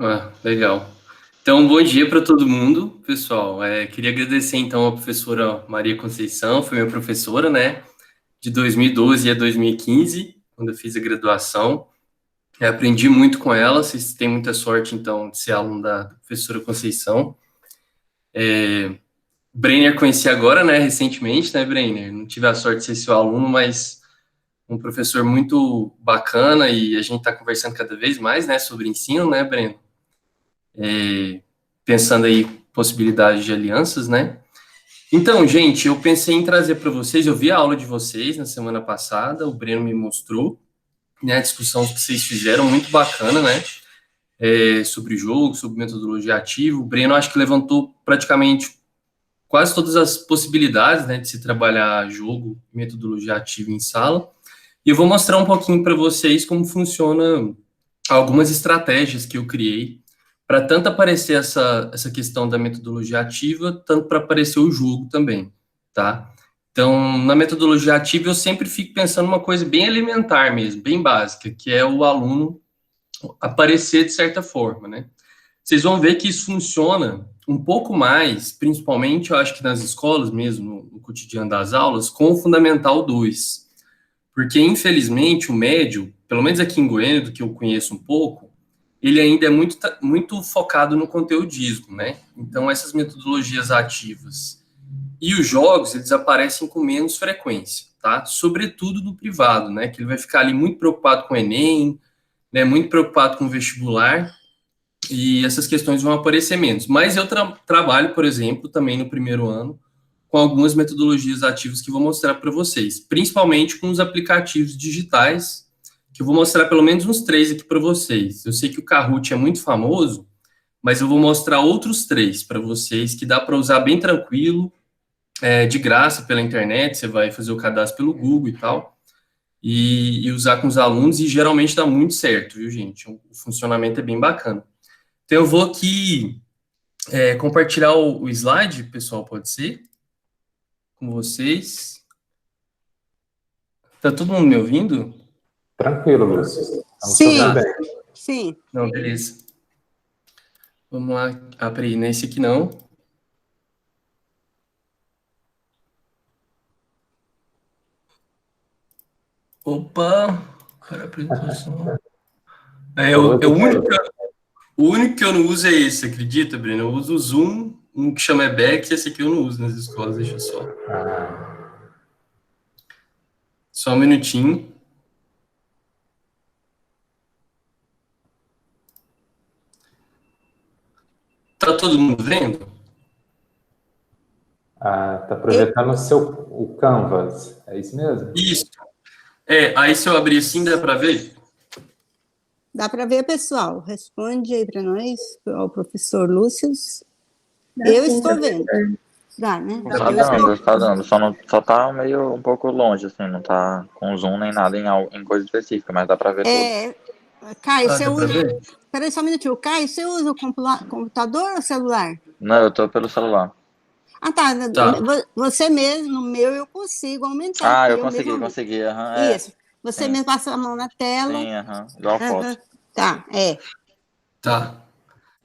Ah, legal. Então, bom dia para todo mundo, pessoal. Queria agradecer, então, a professora Maria Conceição, foi minha professora, né, de 2012 a 2015, quando eu fiz a graduação. Aprendi muito com ela, vocês têm muita sorte, então, de ser aluno da professora Conceição. Brenner conheci agora, né, recentemente, né, Brenner? Não tive a sorte de ser seu aluno, mas um professor muito bacana e a gente está conversando cada vez mais, né, sobre ensino, né, Brenner? Pensando aí possibilidades de alianças, né? Então, gente, eu pensei em trazer para vocês, eu vi a aula de vocês na semana passada, o Breno me mostrou, né, a discussão que vocês fizeram, muito bacana, né, sobre o jogo, sobre metodologia ativa. O Breno acho que levantou praticamente quase todas as possibilidades, né, de se trabalhar jogo, metodologia ativa em sala. E eu vou mostrar um pouquinho para vocês como funciona algumas estratégias que eu criei para tanto aparecer essa questão da metodologia ativa, tanto para aparecer o jogo também, tá? Então, na metodologia ativa, eu sempre fico pensando uma coisa bem elementar mesmo, bem básica, que é o aluno aparecer de certa forma, né? Vocês vão ver que isso funciona um pouco mais, principalmente, eu acho que nas escolas mesmo, no cotidiano das aulas, com o Fundamental 2. Porque, infelizmente, o médio, pelo menos aqui em Goiânia, do que eu conheço um pouco, ele ainda é muito focado no conteudismo, né? Então, essas metodologias ativas e os jogos, eles aparecem com menos frequência, tá? Sobretudo no privado, né? Que ele vai ficar ali muito preocupado com o Enem, né? Muito preocupado com o vestibular, e essas questões vão aparecer menos. Mas eu trabalho, por exemplo, também no primeiro ano, com algumas metodologias ativas que vou mostrar para vocês, principalmente com os aplicativos digitais, que eu vou mostrar pelo menos uns três aqui para vocês. Eu sei que o Kahoot é muito famoso, mas eu vou mostrar outros três para vocês que dá para usar bem tranquilo, de graça pela internet, você vai fazer o cadastro pelo Google e tal, e usar com os alunos, e geralmente dá muito certo, viu, gente? O funcionamento é bem bacana. Então eu vou aqui compartilhar o slide, pessoal, pode ser? Com vocês. Tá todo mundo me ouvindo? Tranquilo, Lúcio. Estamos te Sim, ouvindo bem. sim. Não, beleza. Vamos lá. Ah, peraí, nesse aqui não. Opa! Para a apresentação. O único que eu não uso é esse, acredita, Breno? Eu uso o Zoom, um que chama Ebex, esse aqui eu não uso nas escolas, deixa eu só. Só um minutinho. Tá todo mundo vendo? Tá projetando o Canvas, é isso mesmo? Isso. Aí se eu abrir assim, dá para ver? Dá para ver, pessoal. Responde aí para nós, ao professor Lúcio. Eu estou vendo. Dá, né? Tá dando. Só tá meio um pouco longe, assim, não tá com zoom nem nada em coisa específica, mas dá pra ver tudo. Caio, você dá pra usa... ver? Peraí só um minutinho. Caio, você usa o computador ou celular? Não, eu tô pelo celular. Tá. Tá. Você mesmo, no meu, eu consigo aumentar. Eu consegui. Isso. Você mesmo passa a mão na tela. Sim, igual foto. Tá, Tá.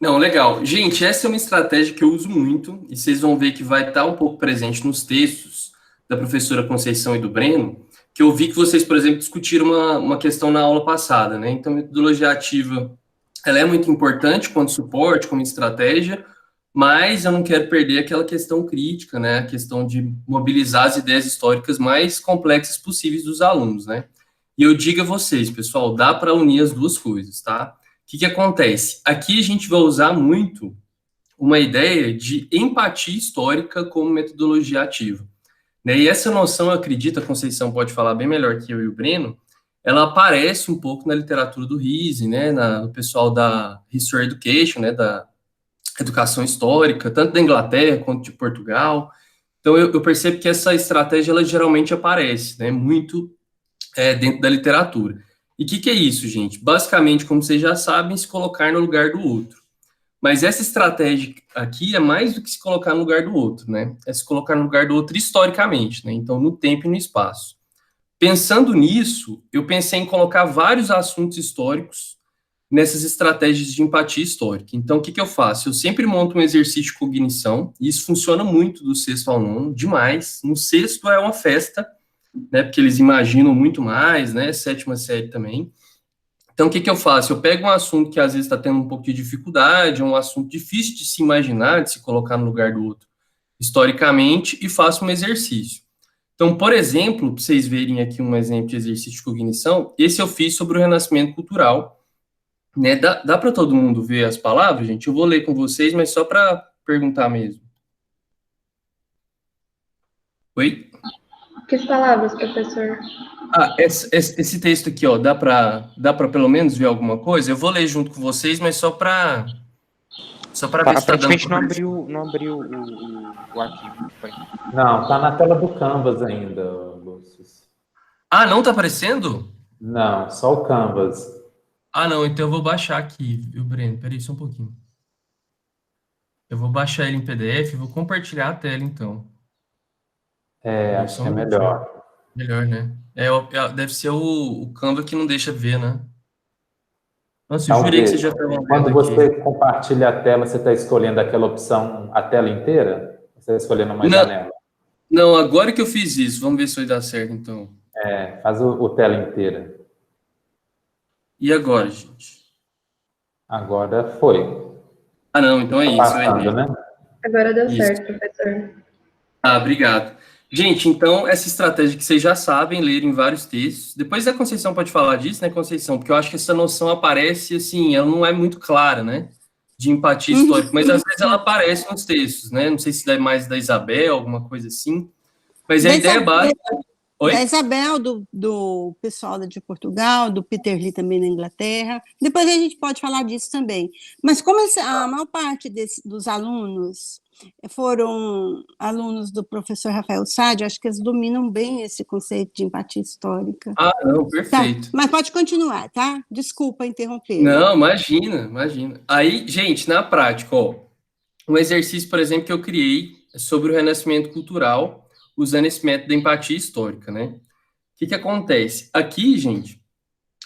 Não, legal. Gente, essa é uma estratégia que eu uso muito, e vocês vão ver que vai estar um pouco presente nos textos da professora Conceição e do Breno, que eu vi que vocês, por exemplo, discutiram uma questão na aula passada, né? Então, a metodologia ativa, ela é muito importante quanto suporte, como estratégia, mas eu não quero perder aquela questão crítica, né? A questão de mobilizar as ideias históricas mais complexas possíveis dos alunos, né? E eu digo a vocês, pessoal, dá para unir as duas coisas, tá? O que acontece? Aqui a gente vai usar muito uma ideia de empatia histórica como metodologia ativa, né? E essa noção, eu acredito, a Conceição pode falar bem melhor que eu e o Breno, ela aparece um pouco na literatura do Riese, né? No pessoal da History Education, né? Da educação histórica, tanto da Inglaterra quanto de Portugal. Então, eu percebo que essa estratégia, ela geralmente aparece, né? Muito dentro da literatura. E o que é isso, gente? Basicamente, como vocês já sabem, se colocar no lugar do outro. Mas essa estratégia aqui é mais do que se colocar no lugar do outro, né? É se colocar no lugar do outro historicamente, né? Então, no tempo e no espaço. Pensando nisso, eu pensei em colocar vários assuntos históricos nessas estratégias de empatia histórica. Então, o que eu faço? Eu sempre monto um exercício de cognição, e isso funciona muito do sexto ao nono, demais. No sexto é uma festa, né, porque eles imaginam muito mais, né, sétima série também. Então, o que eu faço? Eu pego um assunto que às vezes está tendo um pouco de dificuldade, um assunto difícil de se imaginar, de se colocar no lugar do outro, historicamente, e faço um exercício. Então, por exemplo, para vocês verem aqui um exemplo de exercício de cognição, esse eu fiz sobre o Renascimento Cultural, né? Dá para todo mundo ver as palavras, gente? Eu vou ler com vocês, mas só para perguntar mesmo. Oi? Que palavras, professor? Esse texto aqui, ó, dá para pelo menos ver alguma coisa? Eu vou ler junto com vocês, mas só para ver se está dando. Aparentemente não abriu o arquivo. Foi. Não, tá na tela do Canvas ainda, Lúcio. Ah, não tá aparecendo? Não, só o Canvas. Ah, não, então eu vou baixar aqui, viu, Breno? Peraí, só um pouquinho. Eu vou baixar ele em PDF e vou compartilhar a tela, então. Acho que é melhor. Melhor, né? Deve ser o Canva que não deixa ver, né? Nossa, eu jurei que você já estava vendo Quando aqui. você compartilha a tela, você está escolhendo aquela opção, a tela inteira? Você está escolhendo uma janela? Não, agora que eu fiz isso, vamos ver se vai dar certo, então. Faz o tela inteira. E agora, gente? Agora foi. Ah, não, então é isso. Passando, né? Agora deu Isso. certo, professor. Ah, obrigado. Gente, então, essa estratégia que vocês já sabem, ler em vários textos. Depois a Conceição pode falar disso, né, Conceição? Porque eu acho que essa noção aparece, assim, ela não é muito clara, né? De empatia histórica, mas às vezes ela aparece nos textos, né? Não sei se é mais da Isabel, alguma coisa assim. Mas a ideia básica... Oi? Da Isabel, do pessoal de Portugal, do Peter Lee também na Inglaterra. Depois a gente pode falar disso também. Mas como a maior parte dos alunos foram alunos do professor Rafael Sade, acho que eles dominam bem esse conceito de empatia histórica. Ah, não, perfeito. Tá, mas pode continuar, tá? Desculpa interromper. Não, imagina. Aí, gente, na prática, ó, um exercício, por exemplo, que eu criei sobre o Renascimento Cultural, usando esse método da empatia histórica, né? O que acontece? Aqui, gente,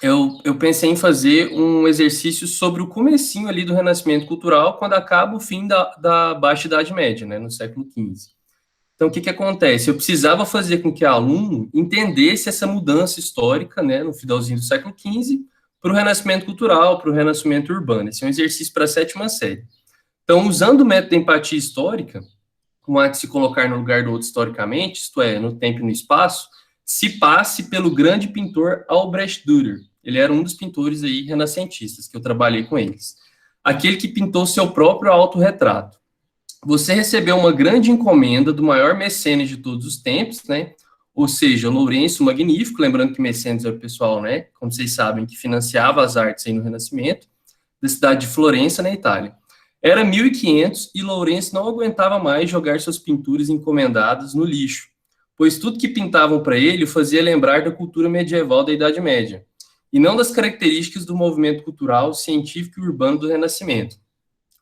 eu pensei em fazer um exercício sobre o comecinho ali do Renascimento Cultural, quando acaba o fim da Baixa Idade Média, né, no século XV. Então, o que acontece? Eu precisava fazer com que o aluno entendesse essa mudança histórica, né, no finalzinho do século XV, para o Renascimento Cultural, para o Renascimento Urbano. Esse é um exercício para a 7ª série. Então, usando o método da empatia histórica, um ato de se colocar no lugar do outro historicamente, isto é, no tempo e no espaço, se passe pelo grande pintor Albrecht Dürer. Ele era um dos pintores aí renascentistas, que eu trabalhei com eles. Aquele que pintou seu próprio autorretrato. Você recebeu uma grande encomenda do maior mecenas de todos os tempos, né? Ou seja, Lourenço Magnífico, lembrando que mecenas é o pessoal, né? Como vocês sabem, que financiava as artes aí no Renascimento, da cidade de Florença, na Itália. Era 1500 e Lourenço não aguentava mais jogar suas pinturas encomendadas no lixo, pois tudo que pintavam para ele o fazia lembrar da cultura medieval da Idade Média, e não das características do movimento cultural, científico e urbano do Renascimento.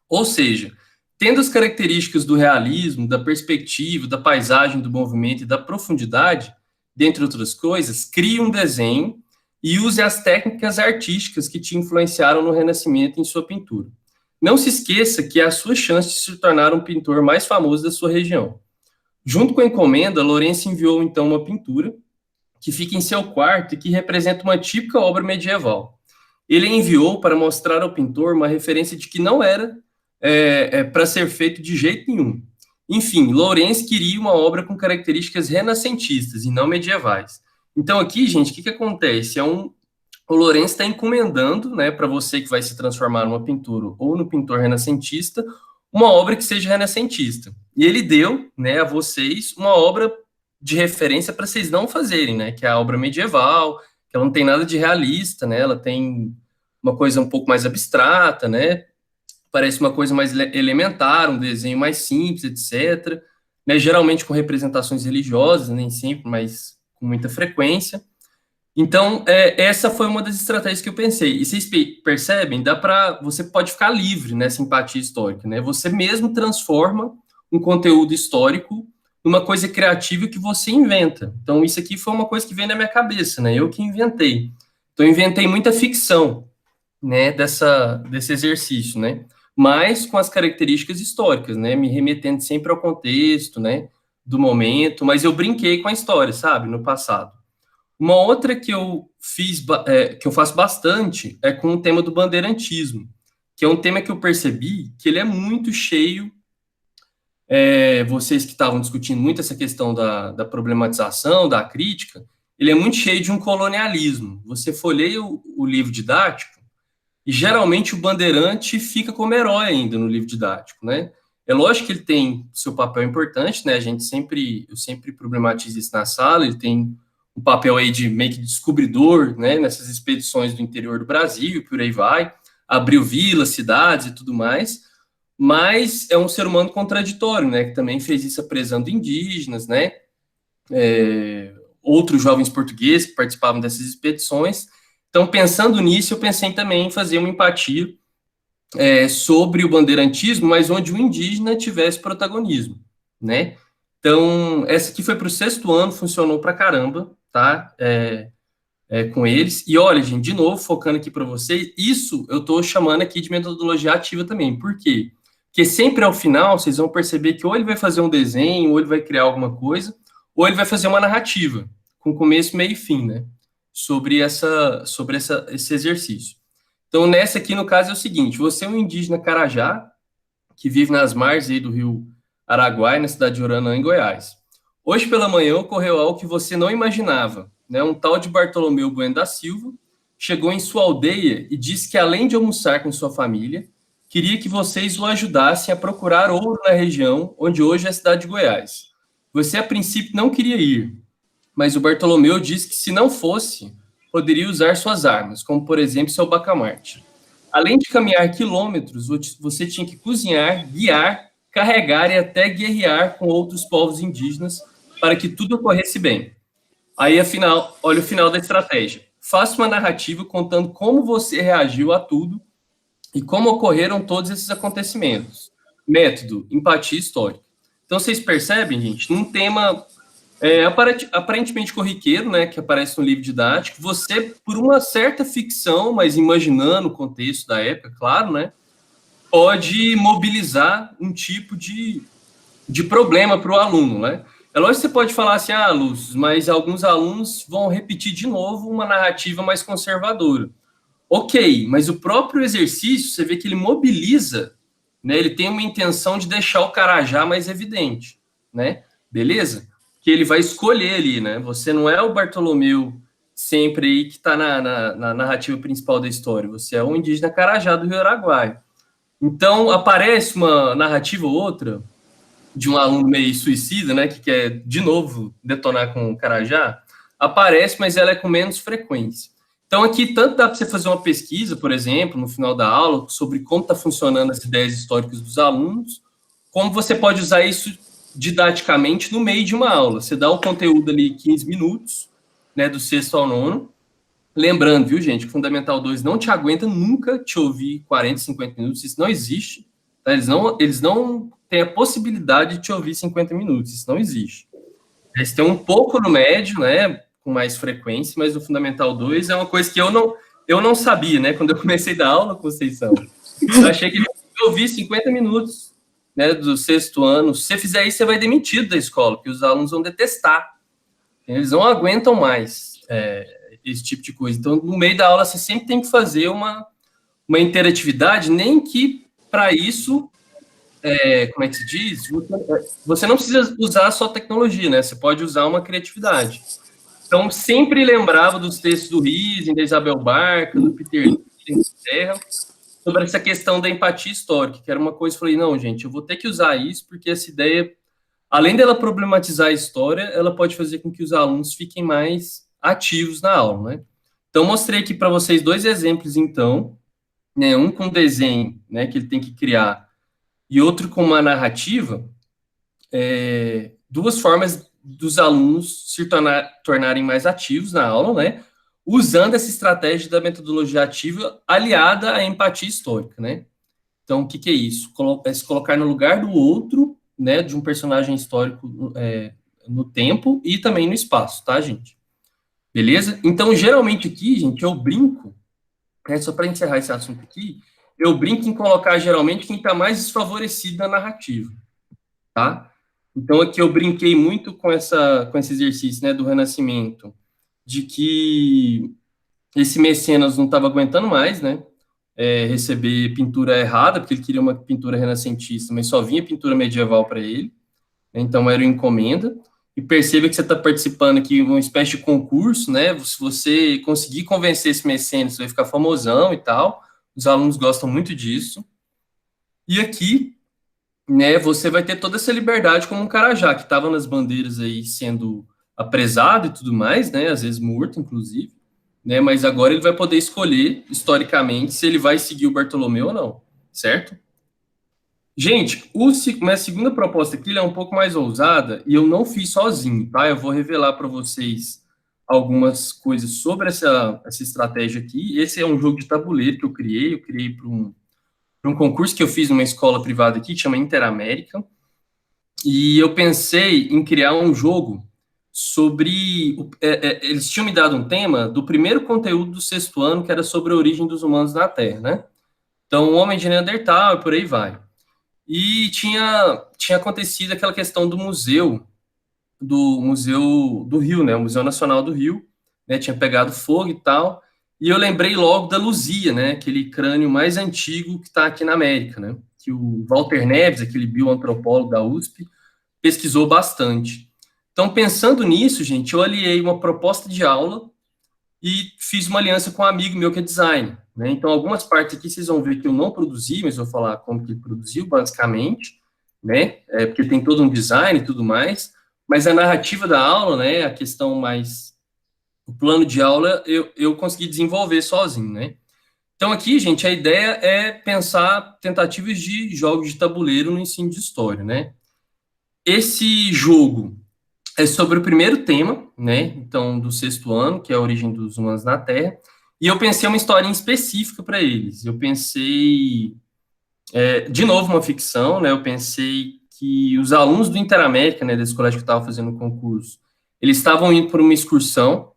Ou seja, tendo as características do realismo, da perspectiva, da paisagem do movimento e da profundidade, dentre outras coisas, crie um desenho e use as técnicas artísticas que te influenciaram no Renascimento em sua pintura. Não se esqueça que é a sua chance de se tornar um pintor mais famoso da sua região. Junto com a encomenda, Lourenço enviou então uma pintura que fica em seu quarto e que representa uma típica obra medieval. Ele enviou para mostrar ao pintor uma referência de que não era para ser feito de jeito nenhum. Enfim, Lourenço queria uma obra com características renascentistas e não medievais. Então aqui, gente, o que acontece? O Lourenço está encomendando, né, para você que vai se transformar numa pintura ou no pintor renascentista, uma obra que seja renascentista. E ele deu, né, a vocês uma obra de referência para vocês não fazerem, né, que é a obra medieval, que ela não tem nada de realista, né, ela tem uma coisa um pouco mais abstrata, né, parece uma coisa mais elementar, um desenho mais simples, etc., né, geralmente com representações religiosas, nem sempre, mas com muita frequência. Então, essa foi uma das estratégias que eu pensei. E vocês percebem, você pode ficar livre nessa empatia histórica, né? Você mesmo transforma um conteúdo histórico numa coisa criativa que você inventa. Então, isso aqui foi uma coisa que veio na minha cabeça, né? Eu que inventei. Então, eu inventei muita ficção. né, desse exercício, né, mas com as características históricas, né, me remetendo sempre ao contexto, né, do momento, mas eu brinquei com a história, sabe, no passado. Uma outra que eu que eu faço bastante é com o tema do bandeirantismo, que é um tema que eu percebi que ele é muito cheio. Vocês que estavam discutindo muito essa questão da problematização, da crítica, ele é muito cheio de um colonialismo. Você folheia o livro didático e geralmente o bandeirante fica como herói ainda no livro didático, né? É lógico que ele tem seu papel importante, né? Eu sempre problematizo isso na sala. Ele tem um papel aí de meio que descobridor, né? Nessas expedições do interior do Brasil, por aí vai, abriu vilas, cidades e tudo mais. Mas é um ser humano contraditório, né? Que também fez isso apresando indígenas, né? Outros jovens portugueses que participavam dessas expedições. Então, pensando nisso, eu pensei também em fazer uma empatia sobre o bandeirantismo, mas onde o indígena tivesse protagonismo, né? Então, essa aqui foi para o 6º ano, funcionou para caramba, tá? Com eles. E olha, gente, de novo, focando aqui para vocês, isso eu estou chamando aqui de metodologia ativa também. Por quê? Porque sempre ao final, vocês vão perceber que ou ele vai fazer um desenho, ou ele vai criar alguma coisa, ou ele vai fazer uma narrativa, com começo, meio e fim, né? Sobre esse exercício. Então, nessa aqui, no caso, é o seguinte: você é um indígena Carajá, que vive nas margens aí do rio Araguai, na cidade de Uruanã, em Goiás. Hoje pela manhã ocorreu algo que você não imaginava, né? Um tal de Bartolomeu Bueno da Silva chegou em sua aldeia e disse que, além de almoçar com sua família, queria que vocês o ajudassem a procurar ouro na região onde hoje é a cidade de Goiás. Você, a princípio, não queria ir, mas o Bartolomeu disse que, se não fosse, poderia usar suas armas, como, por exemplo, seu bacamarte. Além de caminhar quilômetros, você tinha que cozinhar, guiar, carregar e até guerrear com outros povos indígenas para que tudo ocorresse bem. Aí, afinal, olha o final da estratégia. Faça uma narrativa contando como você reagiu a tudo e como ocorreram todos esses acontecimentos. Método, empatia histórica. Então, vocês percebem, gente, num tema aparentemente corriqueiro, né, que aparece no livro didático, você, por uma certa ficção, mas imaginando o contexto da época, claro, né, pode mobilizar um tipo de problema para o aluno, né? É lógico que você pode falar assim, Lúcio, mas alguns alunos vão repetir de novo uma narrativa mais conservadora. Ok, mas o próprio exercício, você vê que ele mobiliza, né, ele tem uma intenção de deixar o Carajá mais evidente, né? Beleza? Que ele vai escolher ali, né? Você não é o Bartolomeu sempre aí que está na narrativa principal da história. Você é um indígena Carajá do Rio Araguai. Então, aparece uma narrativa ou outra de um aluno meio suicida, né? Que quer, de novo, detonar com o Carajá. Aparece, mas ela é com menos frequência. Então, aqui, tanto dá para você fazer uma pesquisa, por exemplo, no final da aula, sobre como está funcionando as ideias históricas dos alunos, como você pode usar isso didaticamente no meio de uma aula. Você dá o conteúdo ali 15 minutos, né, do 6º ao 9º. Lembrando, viu, gente, que o Fundamental 2 não te aguenta nunca te ouvir 40, 50 minutos. Isso não existe. Tá? Eles não têm a possibilidade de te ouvir 50 minutos. Isso não existe. Eles têm um pouco no médio, né, com mais frequência, mas o Fundamental 2 é uma coisa que eu não sabia, né, quando eu comecei a dar aula com vocês. Eu achei que eu ouvi 50 minutos, né, do 6º ano. Se você fizer isso, você vai demitido da escola, porque os alunos vão detestar. Eles não aguentam mais esse tipo de coisa. Então, no meio da aula, você sempre tem que fazer uma interatividade, nem que para isso, como é que se diz? Você não precisa usar só tecnologia, né? Você pode usar uma criatividade. Então, sempre lembrava dos textos do Riesing, da Isabel Barca, do Peter Serra, sobre essa questão da empatia histórica, que era uma coisa que eu falei, não, gente, eu vou ter que usar isso, porque essa ideia, além dela problematizar a história, ela pode fazer com que os alunos fiquem mais ativos na aula, né? Então, mostrei aqui para vocês 2 exemplos, então, né, um com desenho, né, que ele tem que criar, e outro com uma narrativa, 2 formas dos alunos se tornarem mais ativos na aula, né, usando essa estratégia da metodologia ativa aliada à empatia histórica, né? Então, o que é isso? É se colocar no lugar do outro, né, de um personagem histórico no tempo e também no espaço, tá, gente? Beleza? Então, geralmente aqui, gente, eu brinco só para encerrar esse assunto aqui, eu brinco em colocar geralmente quem está mais desfavorecido na narrativa, tá? Então aqui eu brinquei muito com esse exercício, né, do Renascimento, de que esse mecenas não estava aguentando mais, né, receber pintura errada, porque ele queria uma pintura renascentista, mas só vinha pintura medieval para ele, né, então era uma encomenda. E perceba que você está participando aqui de uma espécie de concurso, né? Se você conseguir convencer esse mecenas, você vai ficar famosão e tal. Os alunos gostam muito disso. E aqui, né, você vai ter toda essa liberdade como um carajá, que estava nas bandeiras aí sendo apresado e tudo mais, né? Às vezes morto, inclusive. Né, mas agora ele vai poder escolher, historicamente, se ele vai seguir o Bartolomeu ou não, certo? Gente, minha segunda proposta aqui é um pouco mais ousada e eu não fiz sozinho, tá? Eu vou revelar para vocês algumas coisas sobre essa estratégia aqui. Esse é um jogo de tabuleiro que eu criei para um concurso que eu fiz numa escola privada aqui, que chama Interamérica, e eu pensei em criar um jogo sobre... eles tinham me dado um tema do primeiro conteúdo do 6º ano, que era sobre a origem dos humanos na Terra, né? Então, o homem de Neandertal e por aí vai. E tinha acontecido aquela questão do museu do Rio, né? O Museu Nacional do Rio, né? Tinha pegado fogo e tal. E eu lembrei logo da Luzia, né? Aquele crânio mais antigo que está aqui na América, né? Que o Walter Neves, aquele bioantropólogo da USP, pesquisou bastante. Então, pensando nisso, gente, eu aliei uma proposta de aula e fiz uma aliança com um amigo meu que é designer, né? Então, algumas partes aqui vocês vão ver que eu não produzi, mas eu vou falar como que ele produziu, basicamente, né? Porque tem todo um design e tudo mais, mas a narrativa da aula, né? A questão mais... O plano de aula eu consegui desenvolver sozinho, né? Então, aqui, gente, a ideia é pensar tentativas de jogos de tabuleiro no ensino de história, né? Esse jogo é sobre o primeiro tema, né? Então, do 6º ano, que é a origem dos humanos na Terra. E eu pensei uma historinha específica para eles. Eu pensei, de novo, uma ficção, né? Eu pensei que os alunos do Interamérica, né, desse colégio que eu estava fazendo o concurso, eles estavam indo por uma excursão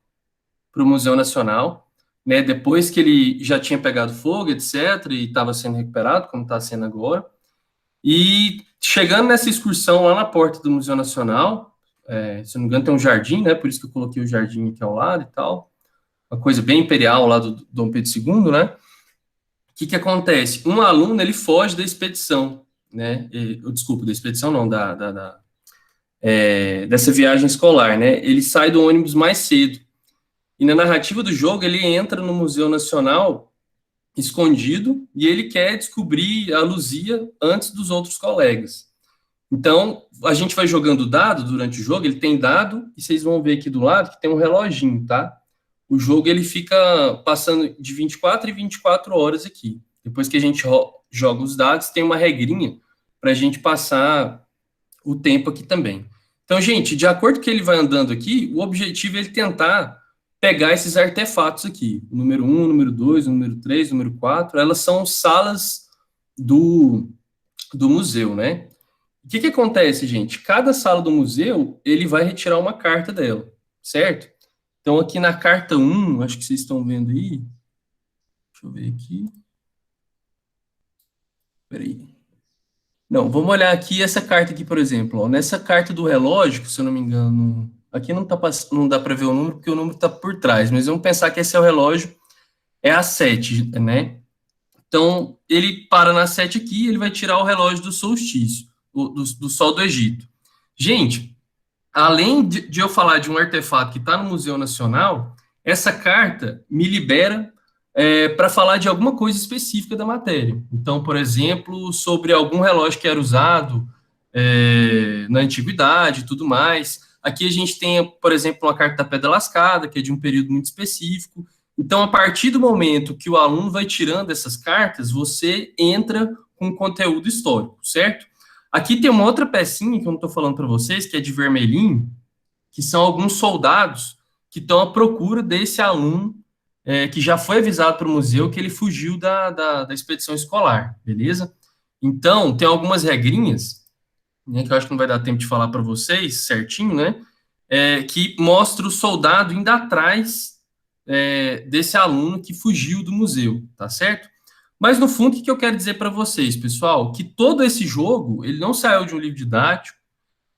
para o Museu Nacional, né? Depois que ele já tinha pegado fogo, etc., e estava sendo recuperado, como está sendo agora. E chegando nessa excursão lá na porta do Museu Nacional, se não me engano, tem um jardim, né? Por isso que eu coloquei o jardim aqui ao lado e tal. Uma coisa bem imperial lá do Dom Pedro II, né? O que acontece? Um aluno, ele foge da expedição, né? Desculpa, da expedição não, dessa viagem escolar, né? Ele sai do ônibus mais cedo. E na narrativa do jogo, ele entra no Museu Nacional escondido e ele quer descobrir a Luzia antes dos outros colegas. Então, a gente vai jogando dado durante o jogo, ele tem dado, e vocês vão ver aqui do lado que tem um reloginho, tá? O jogo, ele fica passando de 24 em 24 horas aqui. Depois que a gente joga os dados, tem uma regrinha para a gente passar o tempo aqui também. Então, gente, de acordo com que ele vai andando aqui, o objetivo é ele tentar pegar esses artefatos aqui. O número 1, o número 2, o número 3, o número 4, elas são salas do museu, né? O que acontece, gente? Cada sala do museu, ele vai retirar uma carta dela, certo? Então, aqui na carta 1, acho que vocês estão vendo aí. Deixa eu ver aqui. Peraí. Não, vamos olhar aqui essa carta aqui, por exemplo. Ó, nessa carta do relógio, se eu não me engano, aqui não dá para ver o número, porque o número está por trás, mas vamos pensar que esse é o relógio, é a 7, né? Então, ele para na 7 aqui, ele vai tirar o relógio do solstício, do sol do Egito. Gente, além de eu falar de um artefato que está no Museu Nacional, essa carta me libera para falar de alguma coisa específica da matéria. Então, por exemplo, sobre algum relógio que era usado na antiguidade e tudo mais. Aqui a gente tem, por exemplo, uma carta da Pedra Lascada, que é de um período muito específico. Então, a partir do momento que o aluno vai tirando essas cartas, você entra com conteúdo histórico, certo? Aqui tem uma outra pecinha que eu não estou falando para vocês, que é de vermelhinho, que são alguns soldados que estão à procura desse aluno que já foi avisado para o museu que ele fugiu da expedição escolar, beleza? Então, tem algumas regrinhas, né, que eu acho que não vai dar tempo de falar para vocês certinho, né? Que mostra o soldado indo atrás desse aluno que fugiu do museu, tá certo? Mas, no fundo, o que eu quero dizer para vocês, pessoal? Que todo esse jogo, ele não saiu de um livro didático,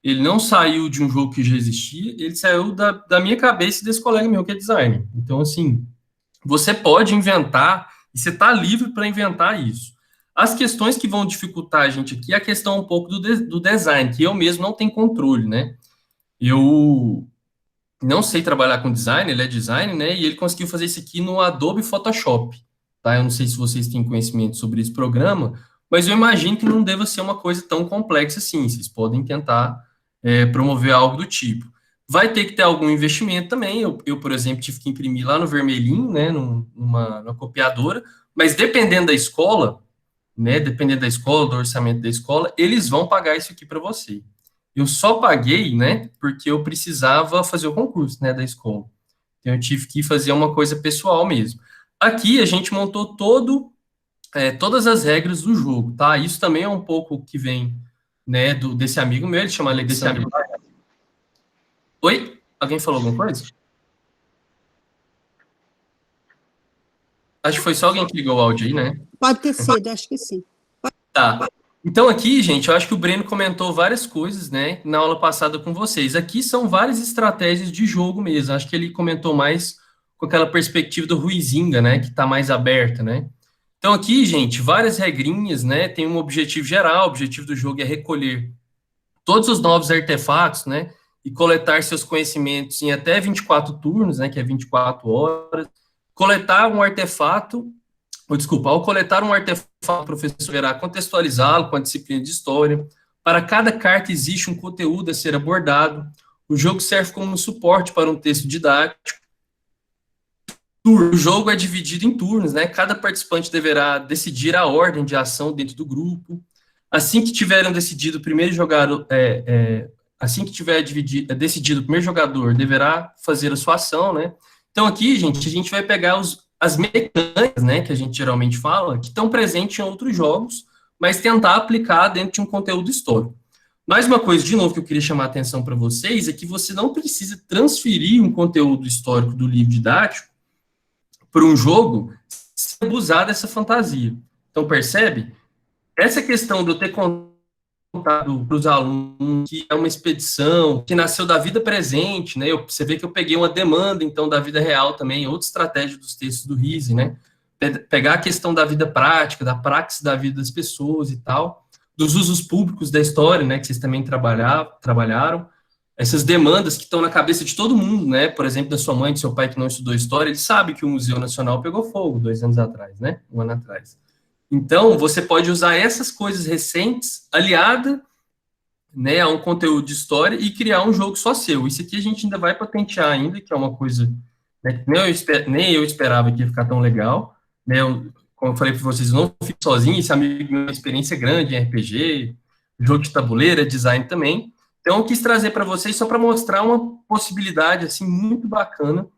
ele não saiu de um jogo que já existia, ele saiu da minha cabeça e desse colega meu que é designer. Então, assim, você pode inventar, e você está livre para inventar isso. As questões que vão dificultar a gente aqui é a questão um pouco do design, que eu mesmo não tenho controle, né? Eu não sei trabalhar com design, ele é design, né? E ele conseguiu fazer isso aqui no Adobe Photoshop, tá? Eu não sei se vocês têm conhecimento sobre esse programa, mas eu imagino que não deva ser uma coisa tão complexa assim. Vocês podem tentar promover algo do tipo. Vai ter que ter algum investimento também. Eu, por exemplo, tive que imprimir lá no vermelhinho, né? Numa copiadora, mas dependendo da escola, né? Dependendo da escola, do orçamento da escola, eles vão pagar isso aqui para você. Eu só paguei, né, porque eu precisava fazer o concurso, né, da escola. Então, eu tive que fazer uma coisa pessoal mesmo. Aqui, a gente montou todas as regras do jogo, tá? Isso também é um pouco que vem, né, desse amigo meu, ele chama Alexandre. Oi? Alguém falou alguma coisa? Acho que foi só alguém que ligou o áudio aí, né? Pode ter sido, acho que sim. Tá. Então, aqui, gente, eu acho que o Breno comentou várias coisas, né, na aula passada com vocês. Aqui são várias estratégias de jogo mesmo. Acho que ele comentou mais com aquela perspectiva do Huizinga, né, que está mais aberta, né. Então, aqui, gente, várias regrinhas, né, tem um objetivo geral. O objetivo do jogo é recolher todos os novos artefatos, né, e coletar seus conhecimentos em até 24 turnos, né, que é 24 horas. Coletar um artefato... Ao coletar um artefato, o professor irá contextualizá-lo com a disciplina de história. Para cada carta existe um conteúdo a ser abordado. O jogo serve como suporte para um texto didático. O jogo é dividido em turnos, né? Cada participante deverá decidir a ordem de ação dentro do grupo. Assim que tiverem decidido o primeiro jogador, assim que tiver decidido o primeiro jogador, deverá fazer a sua ação, né? Então aqui, gente, a gente vai pegar as mecânicas, né, que a gente geralmente fala, que estão presentes em outros jogos, mas tentar aplicar dentro de um conteúdo histórico. Mais uma coisa, de novo, que eu queria chamar a atenção para vocês, é que você não precisa transferir um conteúdo histórico do livro didático para um jogo sem abusar dessa fantasia. Então, percebe? Essa questão de eu ter contado para os alunos que é uma expedição que nasceu da vida presente, né? Você vê que eu peguei uma demanda, então, da vida real também, outra estratégia dos textos do Riese, né? Pegar a questão da vida prática, da praxis da vida das pessoas e tal, dos usos públicos da história, né? Que vocês também trabalharam, essas demandas que estão na cabeça de todo mundo, né? Por exemplo, da sua mãe, do seu pai que não estudou história, ele sabe que o Museu Nacional pegou fogo 2 anos atrás, né? 1 ano atrás. Então, você pode usar essas coisas recentes, aliada, né, a um conteúdo de história e criar um jogo só seu. Isso aqui a gente ainda vai patentear ainda, que é uma coisa, né, que nem eu esperava que ia ficar tão legal. Né, como eu falei para vocês, eu não fico sozinho, esse amigo tem uma experiência grande em RPG, jogo de tabuleiro, design também. Então, eu quis trazer para vocês só para mostrar uma possibilidade, assim, muito bacana,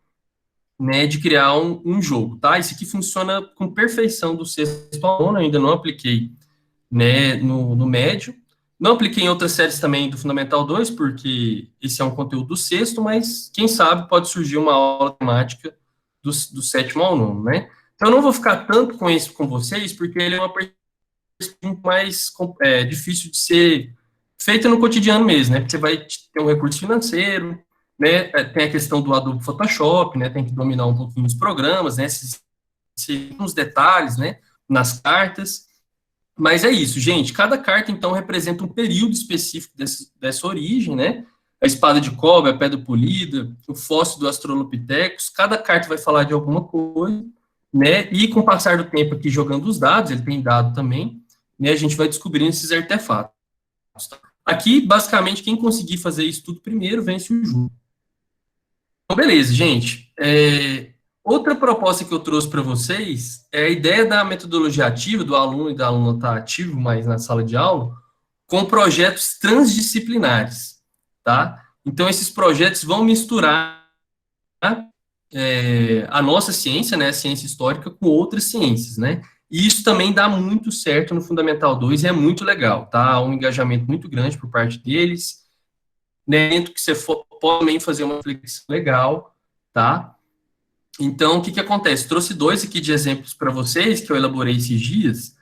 né, de criar um jogo, tá? Isso aqui funciona com perfeição do sexto aluno, ainda não apliquei, né, no médio. Não apliquei em outras séries também do Fundamental 2, porque esse é um conteúdo do sexto, mas quem sabe pode surgir uma aula temática do sétimo ao nono, né? Então, eu não vou ficar tanto com isso com vocês, porque ele é uma perspectiva mais difícil de ser feita no cotidiano mesmo, né? Porque você vai ter um recurso financeiro, né, tem a questão do Adobe Photoshop, né, tem que dominar um pouquinho os programas, né, uns detalhes, né, nas cartas, mas é isso, gente, cada carta, então, representa um período específico dessa origem, né, a espada de cobre, a pedra polida, o fóssil do Australopithecus, cada carta vai falar de alguma coisa, né, e com o passar do tempo aqui jogando os dados, ele tem dado também, né, a gente vai descobrindo esses artefatos. Aqui, basicamente, quem conseguir fazer isso tudo primeiro, vence o jogo. Então, beleza, gente. Outra proposta que eu trouxe para vocês é a ideia da metodologia ativa, do aluno e da aluna estar ativo mais na sala de aula, com projetos transdisciplinares, tá? Então, esses projetos vão misturar a nossa ciência, né, a ciência histórica, com outras ciências, né? E isso também dá muito certo no Fundamental 2 e é muito legal, tá? Há um engajamento muito grande por parte deles, dentro que você pode também fazer uma reflexão legal, tá? Então, o que acontece? Trouxe dois aqui de exemplos para vocês, que eu elaborei esses dias,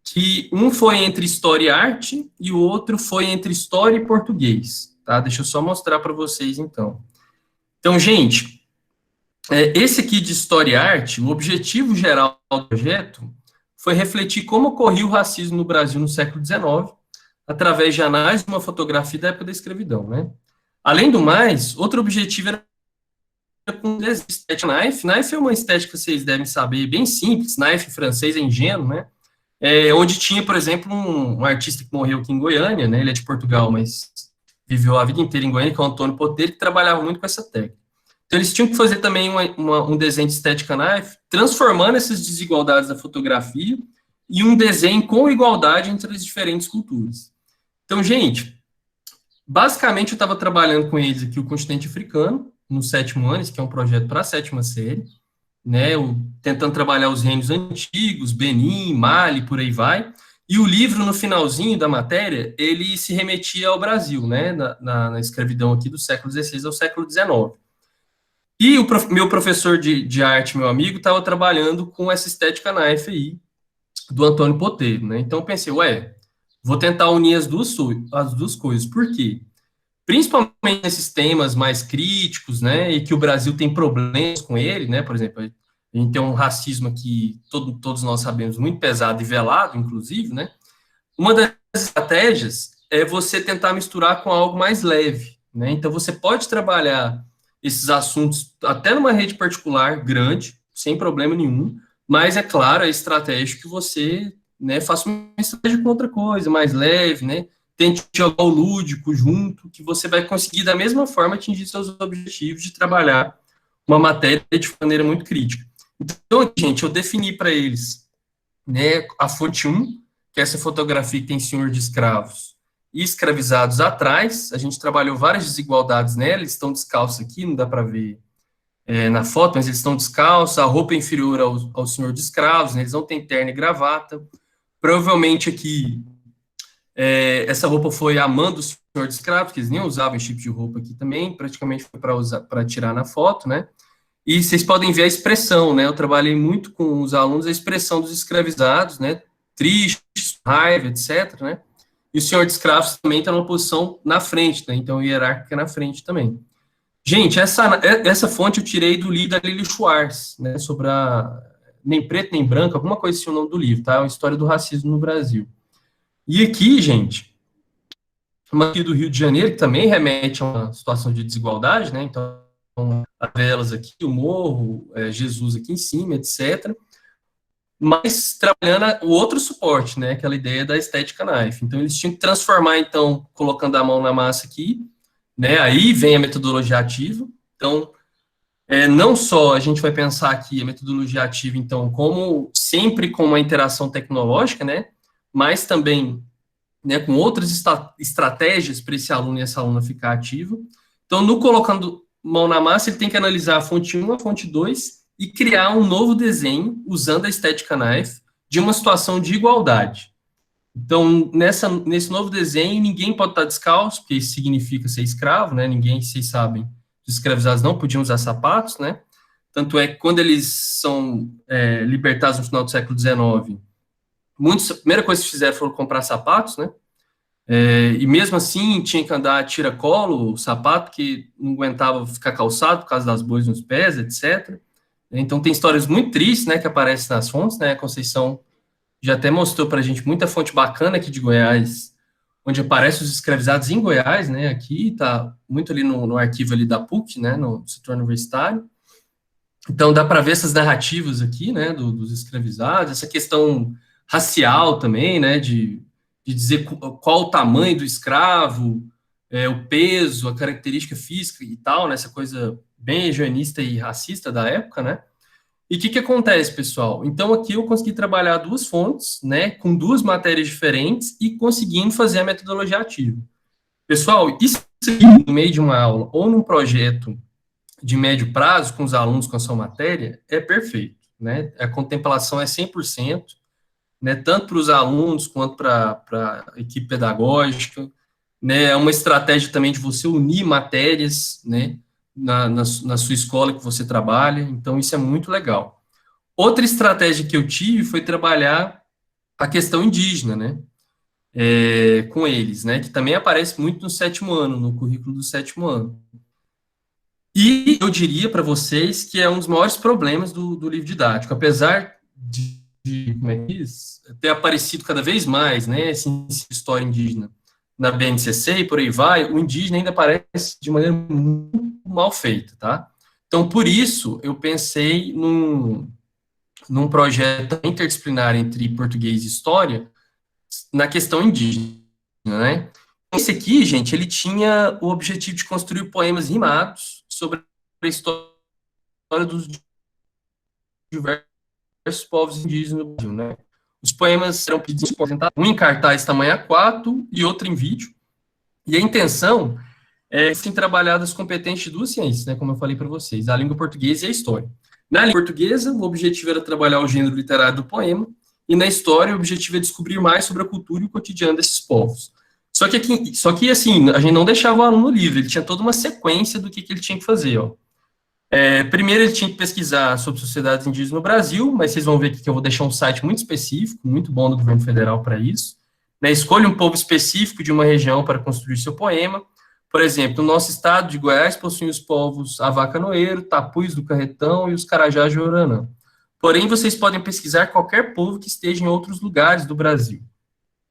que um foi entre história e arte, e o outro foi entre história e português, tá? Deixa eu só mostrar para vocês, então. Então, gente, esse aqui de história e arte, o objetivo geral do projeto foi refletir como ocorria o racismo no Brasil no século XIX, através de análise de uma fotografia da época da escravidão, né? Além do mais, outro objetivo era com estética knife. Knife é uma estética que vocês devem saber, bem simples, knife em francês é ingênuo, né? Onde tinha, por exemplo, um artista que morreu aqui em Goiânia, né? Ele é de Portugal, mas viveu a vida inteira em Goiânia, que é o Antônio Poteiro, que trabalhava muito com essa técnica. Então, eles tinham que fazer também um desenho de estética knife, transformando essas desigualdades da fotografia em um desenho com igualdade entre as diferentes culturas. Então, gente, basicamente eu estava trabalhando com eles aqui o continente africano, no 7º ano, esse que é um projeto para a 7ª série, né, tentando trabalhar os reinos antigos, Benin, Mali, por aí vai, e o livro, no finalzinho da matéria, ele se remetia ao Brasil, né, na escravidão aqui do século XVI ao século XIX. E o meu professor de arte, meu amigo, estava trabalhando com essa estética knife aí, do Antônio Poteiro, né, então eu pensei, vou tentar unir as duas coisas, por quê? Principalmente nesses temas mais críticos, né, e que o Brasil tem problemas com ele, né, por exemplo, a gente tem um racismo aqui, todos nós sabemos, muito pesado e velado, inclusive, né, uma das estratégias é você tentar misturar com algo mais leve, né, então você pode trabalhar esses assuntos até numa rede particular grande, sem problema nenhum, mas é claro, é estratégico que você, né, faça uma estratégia com outra coisa, mais leve, né, tente jogar o lúdico junto, que você vai conseguir, da mesma forma, atingir seus objetivos de trabalhar uma matéria de maneira muito crítica. Então, gente, eu defini para eles, né, a fonte 1, que é essa fotografia que tem senhor de escravos e escravizados atrás. A gente trabalhou várias desigualdades nela, eles estão descalços aqui, não dá para ver na foto, mas eles estão descalços, a roupa é inferior ao senhor de escravos, né, eles não têm terno e gravata. Provavelmente aqui essa roupa foi a mão do senhor de escravos, que eles nem usavam esse tipo de roupa aqui também, praticamente foi para tirar na foto, né? E vocês podem ver a expressão, né? Eu trabalhei muito com os alunos, a expressão dos escravizados, né? Tristes, raiva, etc, né? E o senhor de escravos também está numa posição na frente, né? Então, hierárquica na frente também. Gente, essa fonte eu tirei do livro da Lili Schwartz, né? Sobre nem preto nem branco, alguma coisa assim o nome do livro, tá? É uma história do racismo no Brasil. E aqui, gente, uma aqui do Rio de Janeiro, que também remete a uma situação de desigualdade, né? Então, as velas aqui, o morro, Jesus aqui em cima, etc. Mas trabalhando o outro suporte, né? Aquela ideia da estética knife. Então, eles tinham que transformar, então, colocando a mão na massa aqui, né? Aí vem a metodologia ativa. Então, não só a gente vai pensar aqui a metodologia ativa, então, como sempre com uma interação tecnológica, né? Mas também, né, com outras estratégias para esse aluno e essa aluna ficar ativo. Então, no colocando mão na massa, ele tem que analisar a fonte 1, a fonte 2 e criar um novo desenho usando a estética knife de uma situação de igualdade. Então, nesse novo desenho, ninguém pode estar descalço, porque isso significa ser escravo, né? Ninguém, vocês sabem, os escravizados não podiam usar sapatos, né? Tanto é que quando eles são libertados no final do século XIX, a primeira coisa que fizeram foi comprar sapatos, né? E mesmo assim tinha que andar tiracolo, o sapato, que não aguentava ficar calçado por causa das bolhas nos pés, etc. Então tem histórias muito tristes, né, que aparecem nas fontes, né? A Conceição já até mostrou para a gente muita fonte bacana aqui de Goiás, onde aparecem os escravizados em Goiás, né? Aqui está muito ali no arquivo ali da PUC, né? No setor universitário. Então dá para ver essas narrativas aqui, né? Dos escravizados, essa questão racial também, né, de dizer qual o tamanho do escravo, o peso, a característica física e tal, né, essa coisa bem eugenista e racista da época, né. E o que acontece, pessoal? Então, aqui eu consegui trabalhar duas fontes, né, com duas matérias diferentes e conseguindo fazer a metodologia ativa. Pessoal, isso aqui, no meio de uma aula ou num projeto de médio prazo com os alunos com a sua matéria, é perfeito, né, a contemplação é 100%, né, tanto para os alunos quanto para a equipe pedagógica, né, é uma estratégia também de você unir matérias, né, na sua escola que você trabalha, então isso é muito legal. Outra estratégia que eu tive foi trabalhar a questão indígena, né, com eles, né, que também aparece muito no 7º ano, no currículo do 7º ano. E eu diria para vocês que é um dos maiores problemas do livro didático, apesar como é que diz, ter aparecido cada vez mais, né, assim, história indígena na BNCC e por aí vai, o indígena ainda aparece de maneira muito mal feita, tá? Então, por isso, eu pensei num projeto interdisciplinar entre português e história na questão indígena, né? Esse aqui, gente, ele tinha o objetivo de construir poemas rimados sobre a história dos diversos povos indígenas no Brasil, né? Os poemas serão pedidos um em cartaz tamanho A4 e outro em vídeo. E a intenção é assim, trabalhar as competências de 2 ciências, né? Como eu falei para vocês, a língua portuguesa e a história. Na língua portuguesa, o objetivo era trabalhar o gênero literário do poema, e na história, o objetivo é descobrir mais sobre a cultura e o cotidiano desses povos. Só que assim, a gente não deixava o aluno livre, ele tinha toda uma sequência do que ele tinha que fazer, ó. Primeiro, ele tinha que pesquisar sobre sociedades indígenas no Brasil, mas vocês vão ver aqui que eu vou deixar um site muito específico, muito bom do governo federal para isso. Né, escolha um povo específico de uma região para construir seu poema. Por exemplo, no nosso estado de Goiás possui os povos Avacanoeiro, Tapuis do Carretão e os Carajás de Oranã. Porém, vocês podem pesquisar qualquer povo que esteja em outros lugares do Brasil.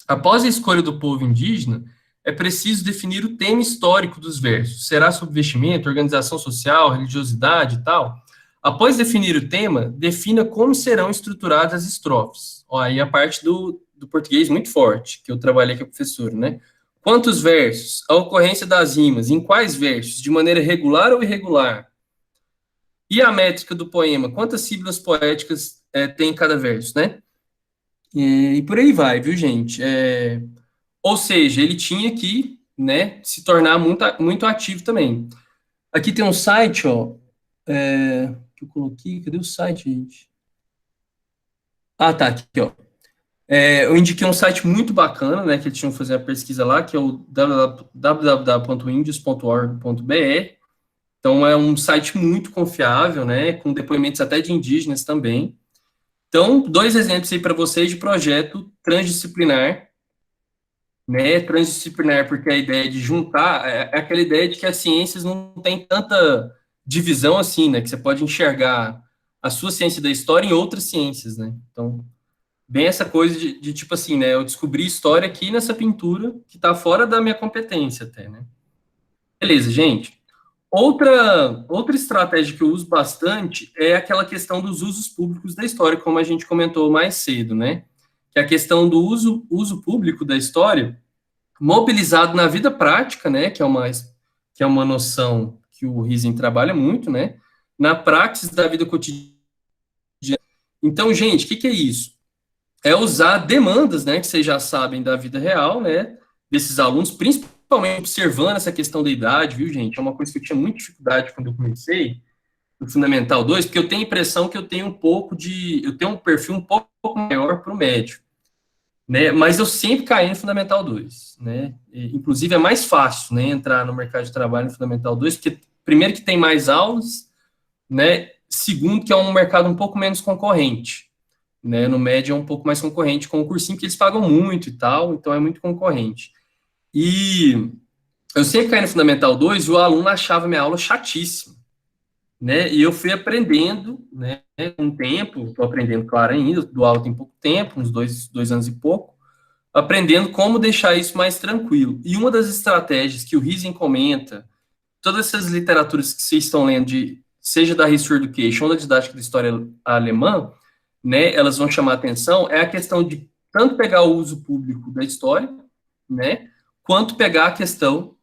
Após a escolha do povo indígena, é preciso definir o tema histórico dos versos. Será sobre vestimento, organização social, religiosidade e tal? Após definir o tema, defina como serão estruturadas as estrofes. Ó, aí a parte do português muito forte, que eu trabalhei com a professora, né? Quantos versos? A ocorrência das rimas. Em quais versos? De maneira regular ou irregular? E a métrica do poema? Quantas sílabas poéticas tem em cada verso, né? E por aí vai, viu, gente? Ou seja, ele tinha que, né, se tornar muito ativo também. Aqui tem um site, ó, que eu coloquei, cadê o site, gente? Ah, tá, aqui, ó. Eu indiquei um site muito bacana, né, que eles tinham que fazer a pesquisa lá, que é o www.indios.org.br. Então, é um site muito confiável, né, com depoimentos até de indígenas também. Então, 2 exemplos aí para vocês de projeto transdisciplinar, né, transdisciplinar porque a ideia de juntar, é aquela ideia de que as ciências não tem tanta divisão assim, né, que você pode enxergar a sua ciência da história em outras ciências, né, então, bem essa coisa de tipo assim, né, eu descobri história aqui nessa pintura que está fora da minha competência até, né. Beleza, gente. Outra estratégia que eu uso bastante é aquela questão dos usos públicos da história, como a gente comentou mais cedo, né? Que é a questão do uso público da história mobilizado na vida prática, né? Que é uma noção que o Riesing trabalha muito, né? Na praxis da vida cotidiana. Então, gente, o que é isso? É usar demandas, né? Que vocês já sabem da vida real, né? Desses alunos, principalmente observando essa questão da idade, viu, gente? É uma coisa que eu tinha muita dificuldade quando eu comecei no Fundamental 2, porque eu tenho a impressão que eu tenho um perfil um pouco maior para o médio, né? Mas eu sempre caí no Fundamental 2, né? Inclusive é mais fácil, né, entrar no mercado de trabalho no Fundamental 2, porque primeiro que tem mais aulas, né? Segundo que é um mercado um pouco menos concorrente, né? No médio é um pouco mais concorrente com o cursinho, que eles pagam muito e tal, então é muito concorrente. E eu sempre caí no Fundamental 2 e o aluno achava minha aula chatíssima, né? E eu fui aprendendo, né, com o tempo, estou aprendendo, claro, ainda, dou aula tem pouco tempo, uns dois anos e pouco, aprendendo como deixar isso mais tranquilo. E uma das estratégias que o Riesing comenta, todas essas literaturas que vocês estão lendo, seja da History Education ou da didática da história alemã, né, elas vão chamar atenção, é a questão de tanto pegar o uso público da história, né, quanto pegar a questão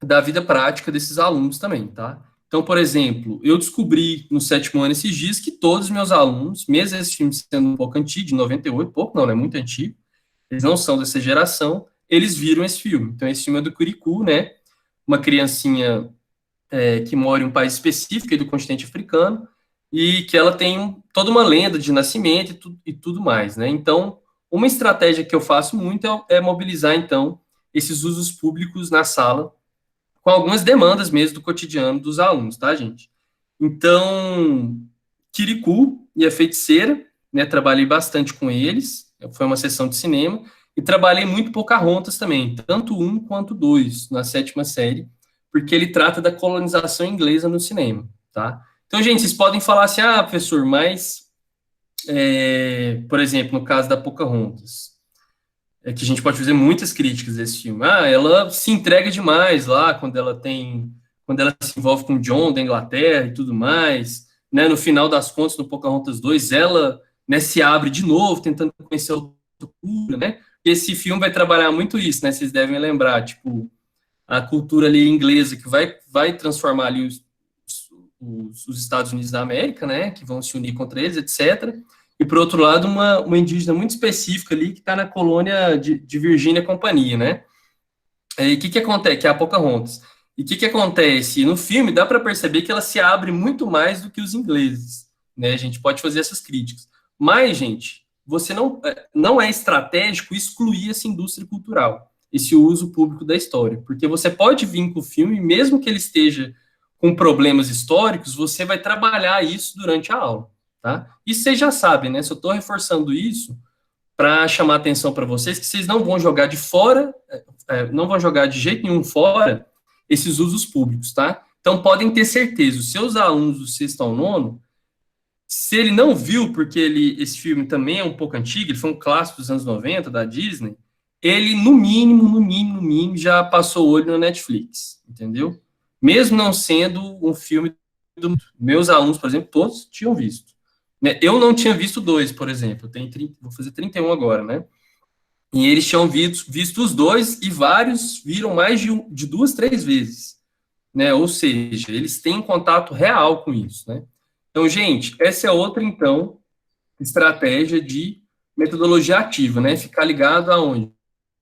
da vida prática desses alunos também, tá? Então, por exemplo, eu descobri no 7º ano esses dias que todos os meus alunos, mesmo esse filme sendo um pouco antigo, de 98, pouco não, é muito antigo, eles não são dessa geração, eles viram esse filme. Então, esse filme é do Curicu, né? Uma criancinha que mora em um país específico do continente africano e que ela tem toda uma lenda de nascimento e tudo mais, né? Então, uma estratégia que eu faço muito é mobilizar, então, esses usos públicos na sala com algumas demandas mesmo do cotidiano dos alunos, tá, gente? Então, Kirikou e a Feiticeira, né, trabalhei bastante com eles, foi uma sessão de cinema, e trabalhei muito Pocahontas também, tanto 1 quanto 2, na 7ª série, porque ele trata da colonização inglesa no cinema, tá? Então, gente, vocês podem falar assim, professor, mas, por exemplo, no caso da Pocahontas, que a gente pode fazer muitas críticas desse filme. Ela se entrega demais lá, quando ela se envolve com o John da Inglaterra e tudo mais, né? No final das contas, no Pocahontas 2, ela, né, se abre de novo, tentando conhecer outra cultura, né? E esse filme vai trabalhar muito isso, né? Vocês devem lembrar, tipo, a cultura ali inglesa que vai transformar ali os Estados Unidos da América, né? Que vão se unir contra eles, etc. E, por outro lado, uma indígena muito específica ali, que está na colônia de Virgínia Companhia, né? E o que acontece? Que é a Pocahontas. E o que acontece? No filme, dá para perceber que ela se abre muito mais do que os ingleses, né? A gente pode fazer essas críticas. Mas, gente, você não é estratégico excluir essa indústria cultural, esse uso público da história, porque você pode vir com o filme, mesmo que ele esteja com problemas históricos, você vai trabalhar isso durante a aula. Tá? E vocês já sabem, né? Só estou reforçando isso para chamar atenção para vocês, que vocês não vão jogar de fora, não vão jogar de jeito nenhum fora esses usos públicos, tá? Então podem ter certeza, os seus alunos do 6º ao 9º, se ele não viu, porque esse filme também é um pouco antigo, ele foi um clássico dos anos 90 da Disney, ele no mínimo já passou o olho na Netflix, entendeu? Mesmo não sendo um filme meus alunos, por exemplo, todos tinham visto. Eu não tinha visto 2, por exemplo, vou fazer 31 agora, né? E eles tinham visto os 2 e vários viram mais de 2, 3 vezes, né? Ou seja, eles têm contato real com isso, né? Então, gente, essa é outra, então, estratégia de metodologia ativa, né? Ficar ligado aonde?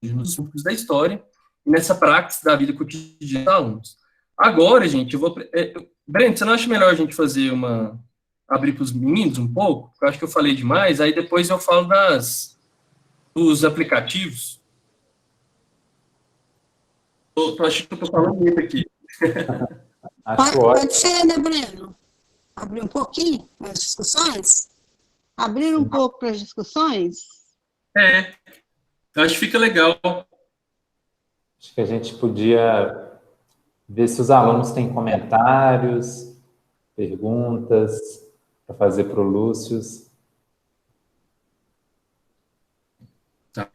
Nos núcleos da história e nessa prática da vida cotidiana dos alunos. Agora, gente, Breno, você não acha melhor a gente fazer abrir para os meninos um pouco? Eu acho que eu falei demais, aí depois eu falo dos aplicativos. Eu acho que eu estou falando muito aqui. Pode ser, né, Breno? Abrir um pouquinho as discussões? Abrir um pouco para as discussões? Eu acho que fica legal. Acho que a gente podia ver se os alunos têm comentários, perguntas para fazer para o Lúcio. Tá.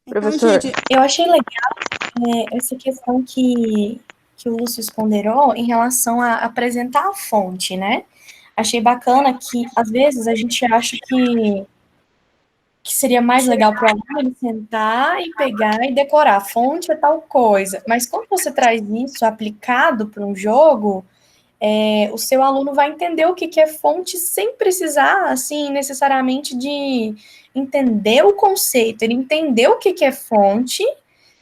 Professor, Então, gente, eu achei legal essa questão que o Lúcio ponderou em relação a apresentar a fonte, né? Achei bacana que, às vezes, a gente acha que seria mais legal para o aluno ele sentar e pegar e decorar. A fonte é tal coisa. Mas quando você traz isso aplicado para um jogo, o seu aluno vai entender o que é fonte sem precisar, assim, necessariamente de entender o conceito. Ele entendeu o que é fonte,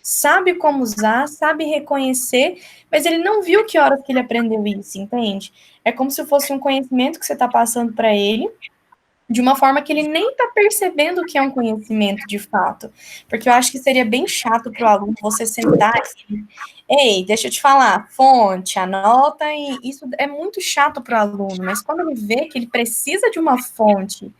sabe como usar, sabe reconhecer, mas ele não viu que horas que ele aprendeu isso, entende? É como se fosse um conhecimento que você está passando para ele, de uma forma que ele nem está percebendo que é um conhecimento de fato. Porque eu acho que seria bem chato para o aluno você sentar e ei, deixa eu te falar, fonte, anota, e isso é muito chato para o aluno, mas quando ele vê que ele precisa de uma fonte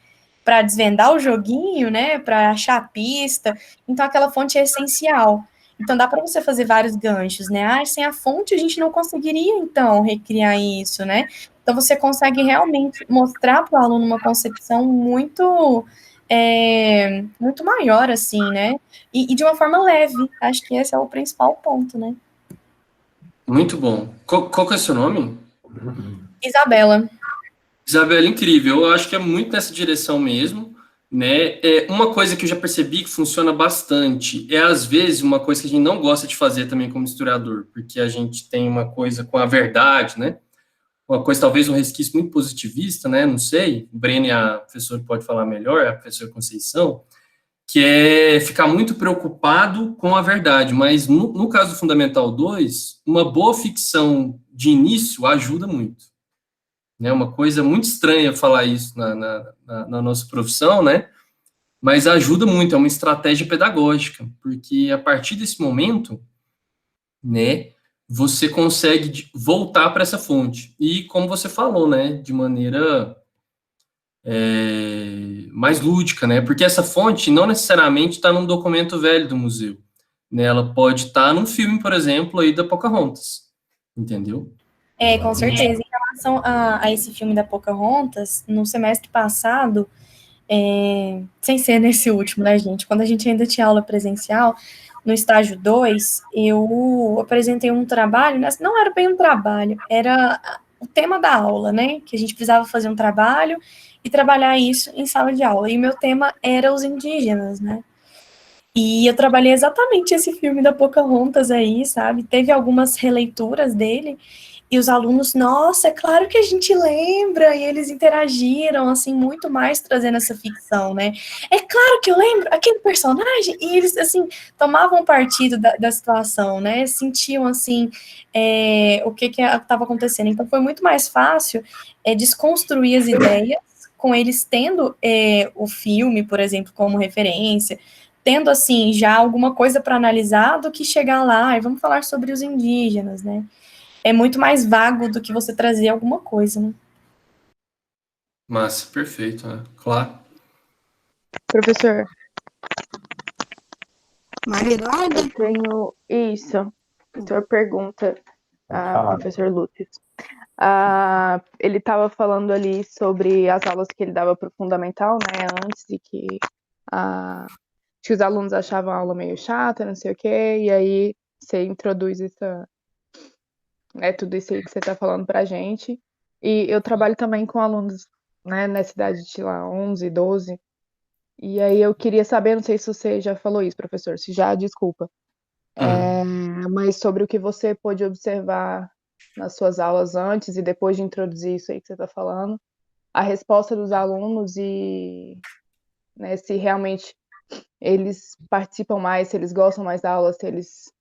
para desvendar o joguinho, né, para achar a pista, então aquela fonte é essencial. Então dá para você fazer vários ganchos, né? Sem a fonte a gente não conseguiria, então, recriar isso, né? Então você consegue realmente mostrar para o aluno uma concepção muito maior, assim, né? E de uma forma leve. Acho que esse é o principal ponto, né? Muito bom. Qual que é o seu nome? Isabela. Isabela, incrível. Eu acho que é muito nessa direção mesmo, né? Uma coisa que eu já percebi que funciona bastante às vezes, uma coisa que a gente não gosta de fazer também como historiador, porque a gente tem uma coisa com a verdade, né? Uma coisa, talvez um resquício muito positivista, né? Não sei, o Breno e a professora pode falar melhor, a professora Conceição, que é ficar muito preocupado com a verdade, mas no caso do Fundamental 2, uma boa ficção de início ajuda muito. É uma coisa muito estranha falar isso na nossa profissão, né? Mas ajuda muito, é uma estratégia pedagógica, porque a partir desse momento, né, você consegue voltar para essa fonte. E, como você falou, né, de maneira mais lúdica, né, porque essa fonte não necessariamente está num documento velho do museu, né, ela pode estar num filme, por exemplo, aí da Pocahontas, entendeu? Com certeza. Em relação a esse filme da Pocahontas, no semestre passado, sem ser nesse último, né, gente? Quando a gente ainda tinha aula presencial, no estágio 2, eu apresentei um trabalho, não era bem um trabalho, era o tema da aula, né? Que a gente precisava fazer um trabalho e trabalhar isso em sala de aula. E o meu tema era os indígenas, né? E eu trabalhei exatamente esse filme da Pocahontas aí, sabe? Teve algumas releituras dele, e os alunos, nossa, é claro que a gente lembra, e eles interagiram, assim, muito mais trazendo essa ficção, né? É claro que eu lembro, aquele personagem, e eles, assim, tomavam partido da situação, né? Sentiam, assim, o que estava acontecendo. Então, foi muito mais fácil desconstruir as ideias, com eles tendo o filme, por exemplo, como referência, tendo, assim, já alguma coisa para analisar, do que chegar lá e vamos falar sobre os indígenas, né? É muito mais vago do que você trazer alguma coisa, né? Massa, perfeito, né? Claro. Professor, Maria Eduarda? eu tenho isso. O senhor pergunta ao professor Lúcio. Ele estava falando ali sobre as aulas que ele dava para o fundamental, né? Antes de que os alunos achavam a aula meio chata, não sei o quê, e aí você introduz tudo isso aí que você está falando para a gente. E eu trabalho também com alunos, né, nessa idade de lá, 11, 12. E aí eu queria saber, não sei se você já falou isso, professor, se já, desculpa, mas sobre o que você pôde observar nas suas aulas antes e depois de introduzir isso aí que você está falando, a resposta dos alunos e, né, se realmente eles participam mais, se eles gostam mais da aula, se eles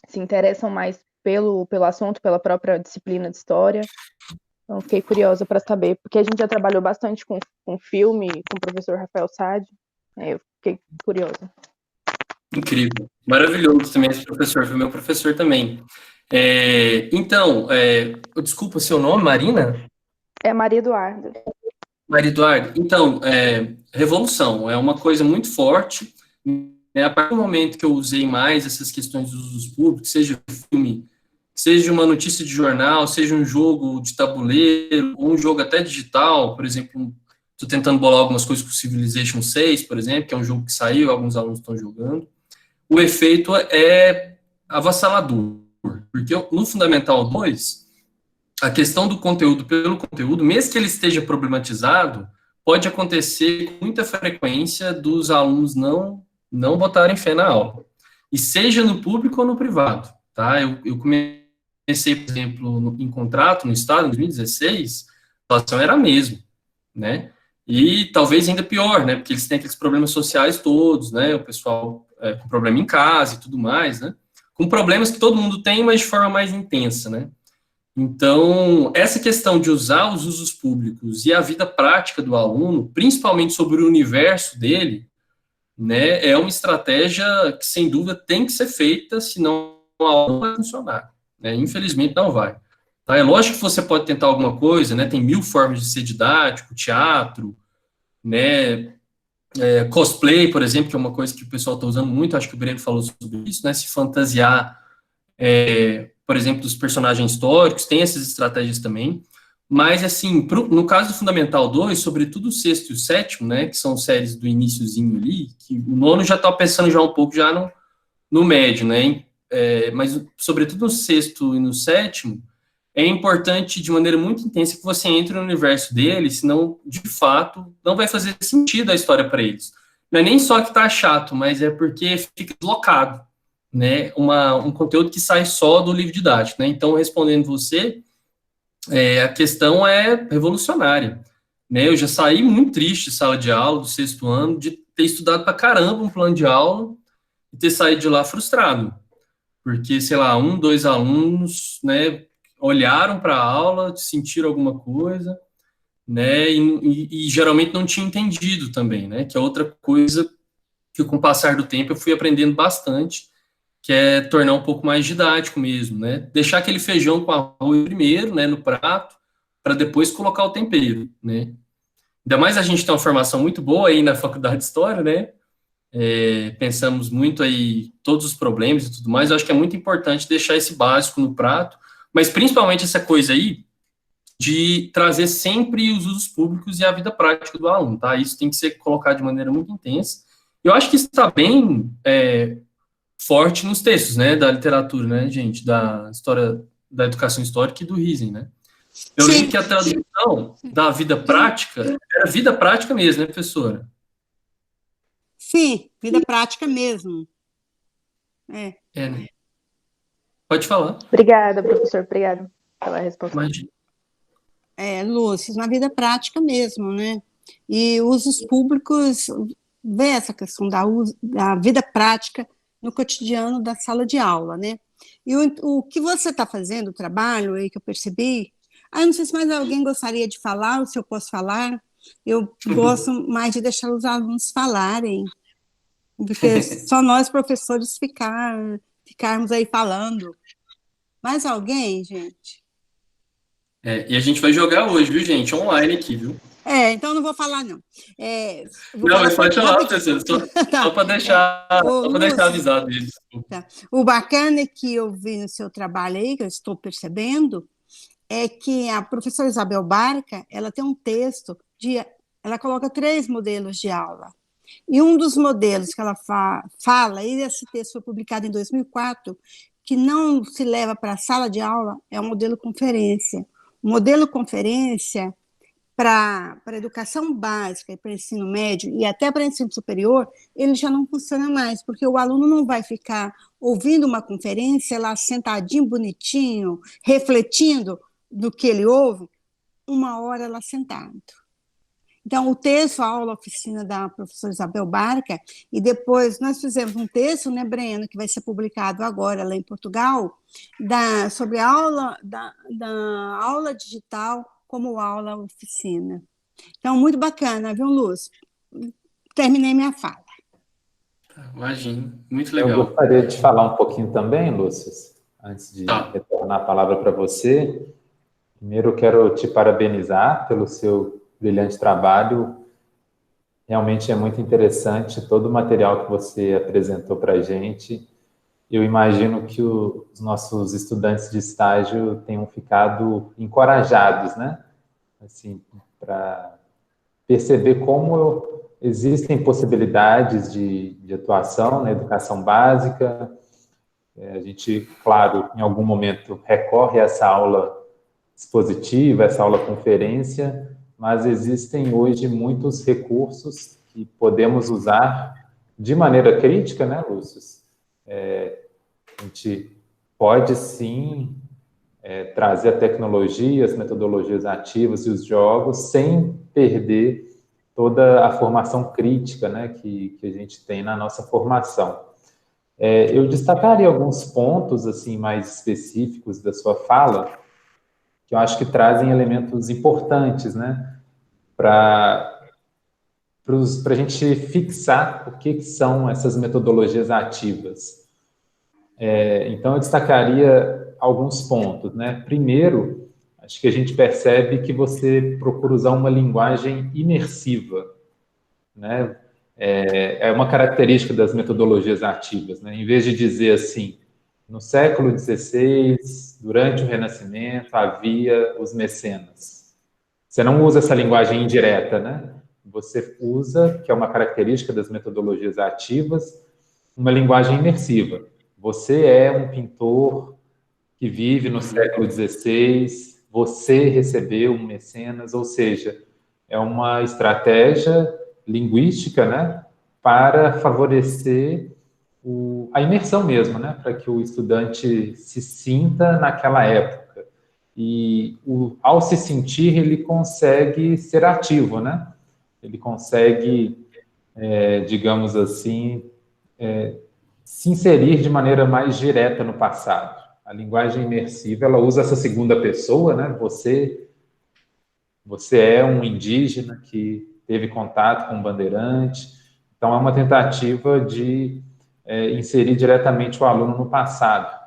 se interessam mais pelo assunto, pela própria disciplina de história. Então, fiquei curiosa para saber, porque a gente já trabalhou bastante com filme, com o professor Rafael Sade, eu fiquei curiosa. Incrível. Maravilhoso também esse professor, foi meu professor também. Então, desculpa, seu nome, Marina? É Maria Eduarda. Maria Eduarda, então, revolução é uma coisa muito forte, né? A partir do momento que eu usei mais essas questões dos usos públicos, seja filme, seja uma notícia de jornal, seja um jogo de tabuleiro, ou um jogo até digital, por exemplo, estou tentando bolar algumas coisas com Civilization 6, por exemplo, que é um jogo que saiu, alguns alunos estão jogando, o efeito é avassalador, porque no Fundamental 2, a questão do conteúdo pelo conteúdo, mesmo que ele esteja problematizado, pode acontecer com muita frequência dos alunos não botarem fé na aula. E seja no público ou no privado, tá? Eu comecei, por exemplo, em contrato no Estado, em 2016, a situação era a mesma, né? E talvez ainda pior, né? Porque eles têm aqueles problemas sociais todos, né? O pessoal com problema em casa e tudo mais, né? Com problemas que todo mundo tem, mas de forma mais intensa, né? Então, essa questão de usar os usos públicos e a vida prática do aluno, principalmente sobre o universo dele, né, é uma estratégia que, sem dúvida, tem que ser feita, senão a aula não vai funcionar. Né? Infelizmente, não vai. Tá? É lógico que você pode tentar alguma coisa, né? Tem 1000 formas de ser didático, teatro, né? Cosplay, por exemplo, que é uma coisa que o pessoal está usando muito, acho que o Breno falou sobre isso, né? Se fantasiar, por exemplo, dos personagens históricos, tem essas estratégias também, mas, assim, no caso do Fundamental 2, sobretudo o sexto e o sétimo, né, que são séries do iniciozinho ali, que o nono já está pensando já um pouco já no médio, né, mas, sobretudo no sexto e no sétimo, é importante, de maneira muito intensa, que você entre no universo deles, senão, de fato, não vai fazer sentido a história para eles. Não é nem só que tá chato, mas é porque fica deslocado, né, um conteúdo que sai só do livro didático, né, então, respondendo você, a questão é revolucionária, né, eu já saí muito triste de sala de aula, do sexto ano, de ter estudado pra caramba um plano de aula, e ter saído de lá frustrado, porque, sei lá, 2 alunos, né, olharam para a aula, sentiram alguma coisa, né, e geralmente não tinham entendido também, né, que é outra coisa que com o passar do tempo eu fui aprendendo bastante, que é tornar um pouco mais didático mesmo, né? Deixar aquele feijão com arroz primeiro, né, no prato, para depois colocar o tempero, né? Ainda mais a gente tem uma formação muito boa aí na faculdade de História, né? Pensamos muito aí todos os problemas e tudo mais. Eu acho que é muito importante deixar esse básico no prato, mas principalmente essa coisa aí de trazer sempre os usos públicos e a vida prática do aluno, tá? Isso tem que ser colocado de maneira muito intensa. Eu acho que isso está bem forte nos textos, né, da literatura, né, gente, da história, da educação histórica e do Riesen, né? Eu lembro que a tradução da vida prática era vida prática mesmo, né, professora? Sim, vida prática mesmo. Né? Pode falar. Obrigada, professor. Obrigada pela resposta. Imagina. Lúcia, na vida prática mesmo, né? E usos públicos, vê essa questão da vida prática no cotidiano da sala de aula, né? E o que você está fazendo, o trabalho aí que eu percebi, não sei se mais alguém gostaria de falar, ou se eu posso falar, eu gosto mais de deixar os alunos falarem, porque só nós, professores, ficarmos aí falando. Mais alguém, gente? E a gente vai jogar hoje, viu, gente? Online aqui, viu? Então não vou falar, não. Não, mas pode falar, professor, só para deixar avisado eles. Tá. O bacana é que eu vi no seu trabalho aí, que eu estou percebendo, é que a professora Isabel Barca, ela tem um texto, ela coloca 3 modelos de aula. E um dos modelos que ela fala, e esse texto foi publicado em 2004, que não se leva para a sala de aula, é o modelo conferência. O modelo conferência, para a educação básica e para o ensino médio e até para o ensino superior, ele já não funciona mais, porque o aluno não vai ficar ouvindo uma conferência lá sentadinho, bonitinho, refletindo do que ele ouve, 1 hora lá sentado. Então, o texto, a aula oficina da professora Isabel Barca, e depois nós fizemos um texto, né, Breno, que vai ser publicado agora lá em Portugal, sobre a aula, da aula digital como aula oficina. Então, muito bacana, viu, Lúcio? Terminei minha fala. Imagina, muito legal. Eu gostaria de falar um pouquinho também, Lúcio, antes de retornar a palavra para você. Primeiro, eu quero te parabenizar pelo seu brilhante trabalho. Realmente é muito interessante todo o material que você apresentou para a gente. Eu imagino que os nossos estudantes de estágio tenham ficado encorajados, né? Assim, para perceber como existem possibilidades de atuação na educação básica. A gente, claro, em algum momento recorre a essa aula expositiva, essa aula conferência, mas existem hoje muitos recursos que podemos usar de maneira crítica, né, Lúcio? A gente pode, sim, trazer a tecnologia, as metodologias ativas e os jogos sem perder toda a formação crítica, né, que a gente tem na nossa formação. Eu destacaria alguns pontos assim mais específicos da sua fala, que eu acho que trazem elementos importantes, né, para a gente fixar o que são essas metodologias ativas. Então, eu destacaria alguns pontos, né? Primeiro, acho que a gente percebe que você procura usar uma linguagem imersiva, né? É uma característica das metodologias ativas, né? Em vez de dizer assim, no século XVI, durante o Renascimento, havia os mecenas. Você não usa essa linguagem indireta, né? Você usa, que é uma característica das metodologias ativas, uma linguagem imersiva. Você é um pintor que vive no século XVI, você recebeu um mecenas, ou seja, é uma estratégia linguística, né, para favorecer a imersão mesmo, né, para que o estudante se sinta naquela época. E ao se sentir, ele consegue ser ativo, né? Ele consegue, digamos assim, se inserir de maneira mais direta no passado. A linguagem imersiva, ela usa essa segunda pessoa, né? Você é um indígena que teve contato com um bandeirante. Então, é uma tentativa de inserir diretamente o aluno no passado.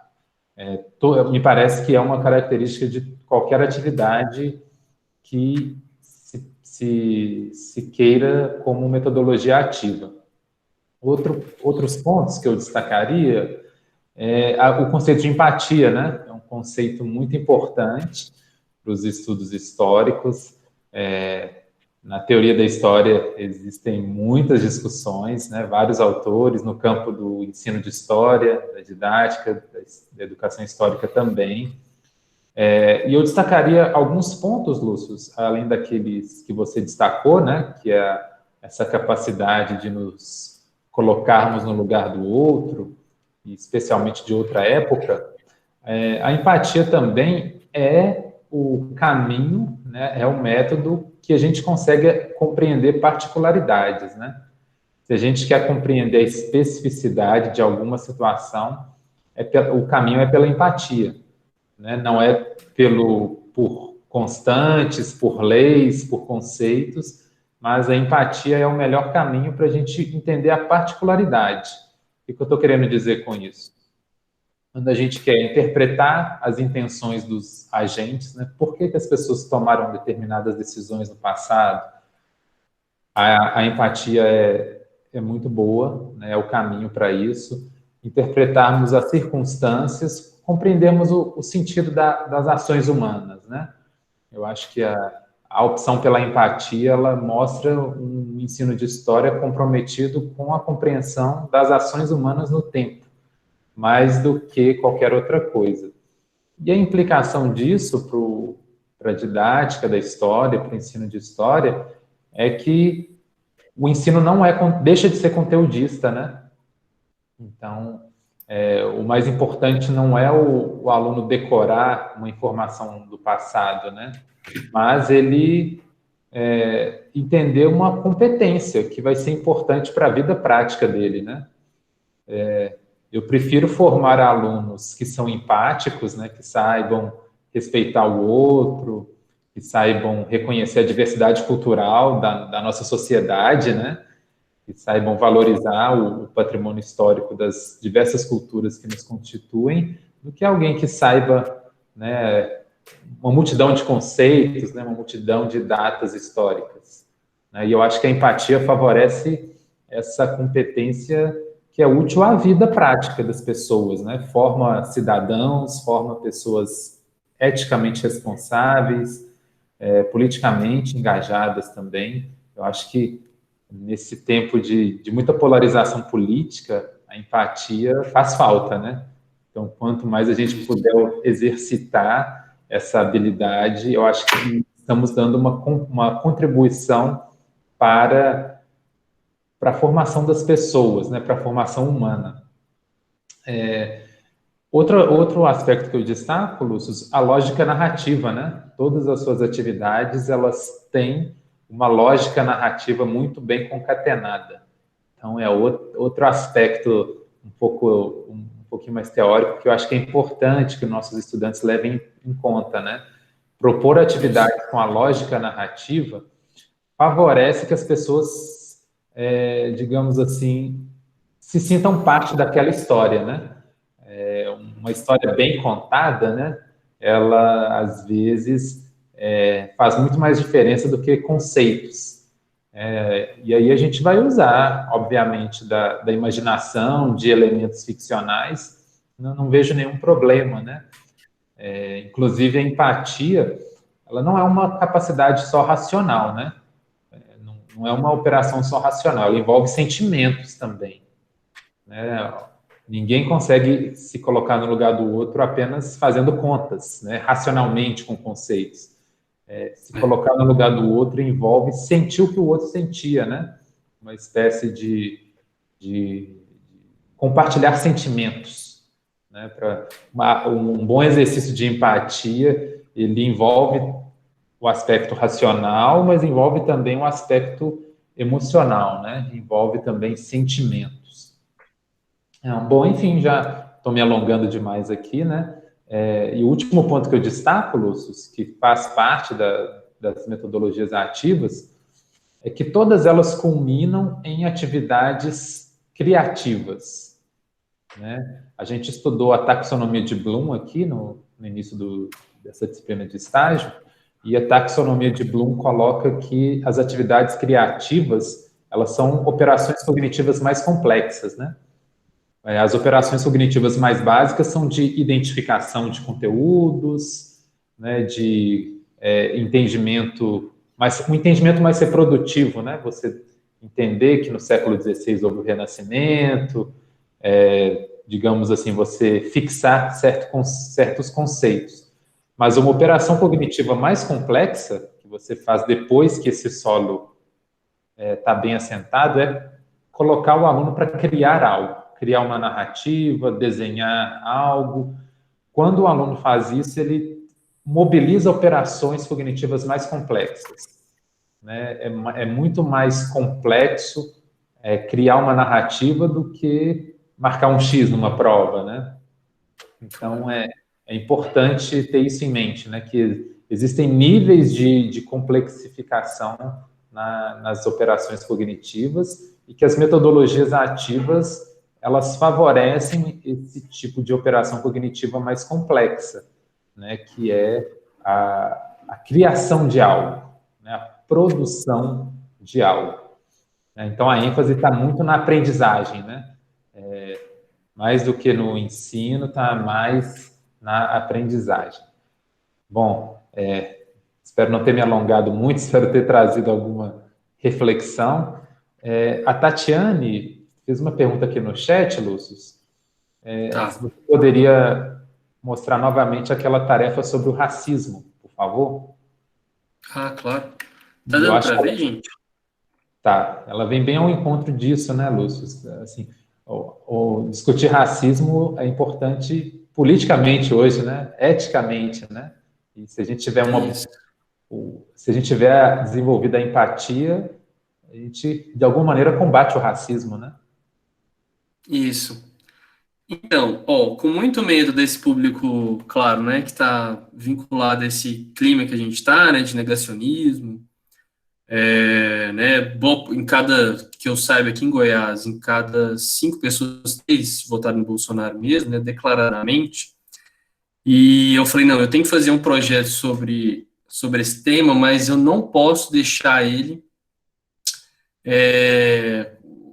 Me parece que é uma característica de qualquer atividade que se queira como metodologia ativa. Outros pontos que eu destacaria o conceito de empatia, né? É um conceito muito importante para os estudos históricos. Na teoria da história existem muitas discussões, né? Vários autores no campo do ensino de história, da didática, da educação histórica também. E eu destacaria alguns pontos, Lúcio, além daqueles que você destacou, né? Que é essa capacidade de nos colocarmos no lugar do outro, especialmente de outra época. A empatia também é o caminho, né? É o método que a gente consegue compreender particularidades, né? Se a gente quer compreender a especificidade de alguma situação, o caminho é pela empatia, né? Não é por constantes, por leis, por conceitos, mas a empatia é o melhor caminho para a gente entender a particularidade. O que eu estou querendo dizer com isso? Quando a gente quer interpretar as intenções dos agentes, né? Por que as pessoas tomaram determinadas decisões no passado? A empatia é muito boa, né? É o caminho para isso. Interpretarmos as circunstâncias, compreendermos o sentido das ações humanas, né? Eu acho que a opção pela empatia, ela mostra um ensino de história comprometido com a compreensão das ações humanas no tempo, mais do que qualquer outra coisa. E a implicação disso para a didática da história, para o ensino de história, é que o ensino deixa de ser conteudista, né? Então, o mais importante não é o aluno decorar uma informação do passado, né? Mas ele entender uma competência que vai ser importante para a vida prática dele, né? Eu prefiro formar alunos que são empáticos, né? Que saibam respeitar o outro, que saibam reconhecer a diversidade cultural da nossa sociedade, né? Que saibam valorizar o patrimônio histórico das diversas culturas que nos constituem, do que alguém que saiba, né, uma multidão de conceitos, né, uma multidão de datas históricas. E eu acho que a empatia favorece essa competência que é útil à vida prática das pessoas, né? Forma cidadãos, forma pessoas eticamente responsáveis, politicamente engajadas também. Eu acho que nesse tempo de muita polarização política, a empatia faz falta, né? Então, quanto mais a gente puder exercitar essa habilidade, eu acho que estamos dando uma contribuição para a formação das pessoas, né? Para a formação humana. Outro aspecto que eu destaco, Lúcio, a lógica narrativa, né? Todas as suas atividades, elas têm uma lógica narrativa muito bem concatenada. Então, é outro aspecto um pouquinho mais teórico que eu acho que é importante que nossos estudantes levem em conta, né? Propor atividades com a lógica narrativa favorece que as pessoas, digamos assim, se sintam parte daquela história, né? Uma história bem contada, né? Ela, às vezes, faz muito mais diferença do que conceitos. E aí a gente vai usar, obviamente, da imaginação, de elementos ficcionais, não vejo nenhum problema, né? Inclusive, a empatia, ela não é uma capacidade só racional, né? Não é uma operação só racional, ela envolve sentimentos também, né? Ninguém consegue se colocar no lugar do outro apenas fazendo contas, né? Racionalmente com conceitos. Se colocar no lugar do outro envolve sentir o que o outro sentia, né? Uma espécie de compartilhar sentimentos, né? Um bom exercício de empatia, ele envolve o aspecto racional, mas envolve também o aspecto emocional, né? Envolve também sentimentos. Bom, enfim, já estou me alongando demais aqui, né? E o último ponto que eu destaco, Lúcio, que faz parte das metodologias ativas, é que todas elas culminam em atividades criativas. né? A gente estudou a taxonomia de Bloom aqui no início dessa disciplina de estágio, e a taxonomia de Bloom coloca que as atividades criativas, elas são operações cognitivas mais complexas, né? As operações cognitivas mais básicas são de identificação de conteúdos, né, de entendimento, mas um entendimento mais reprodutivo, né? Você entender que no século XVI houve o Renascimento, digamos assim, você fixar certos conceitos. Mas uma operação cognitiva mais complexa, que você faz depois que esse solo está bem assentado, é colocar o aluno para criar algo, criar uma narrativa, desenhar algo. Quando o aluno faz isso, ele mobiliza operações cognitivas mais complexas, né? É muito mais complexo criar uma narrativa do que marcar um X numa prova, né? Então, é importante ter isso em mente, né? Que existem níveis de complexificação nas operações cognitivas e que as metodologias ativas, elas favorecem esse tipo de operação cognitiva mais complexa, né? Que é a criação de algo, né? A produção de algo. Então, a ênfase está muito na aprendizagem, né? Mais do que no ensino, está mais na aprendizagem. Bom, espero não ter me alongado muito, espero ter trazido alguma reflexão. A Tatiane fez uma pergunta aqui no chat, Lúcio. Tá. Se você poderia mostrar novamente aquela tarefa sobre o racismo, por favor? Ah, claro. Tá dando para ver, gente? Tá. Ela vem bem ao encontro disso, né, Lúcio? Assim, discutir racismo é importante politicamente hoje, né? Eticamente, né? E se a gente tiver desenvolvido a empatia, a gente, de alguma maneira, combate o racismo, né? Isso. Então, com muito medo desse público, claro, né, que está vinculado a esse clima que a gente está, né, de negacionismo, né, que eu saiba aqui em Goiás, em cada 5 pessoas, 3 votaram no Bolsonaro mesmo, né, declaradamente. E eu falei, não, eu tenho que fazer um projeto sobre esse tema, mas eu não posso deixar ele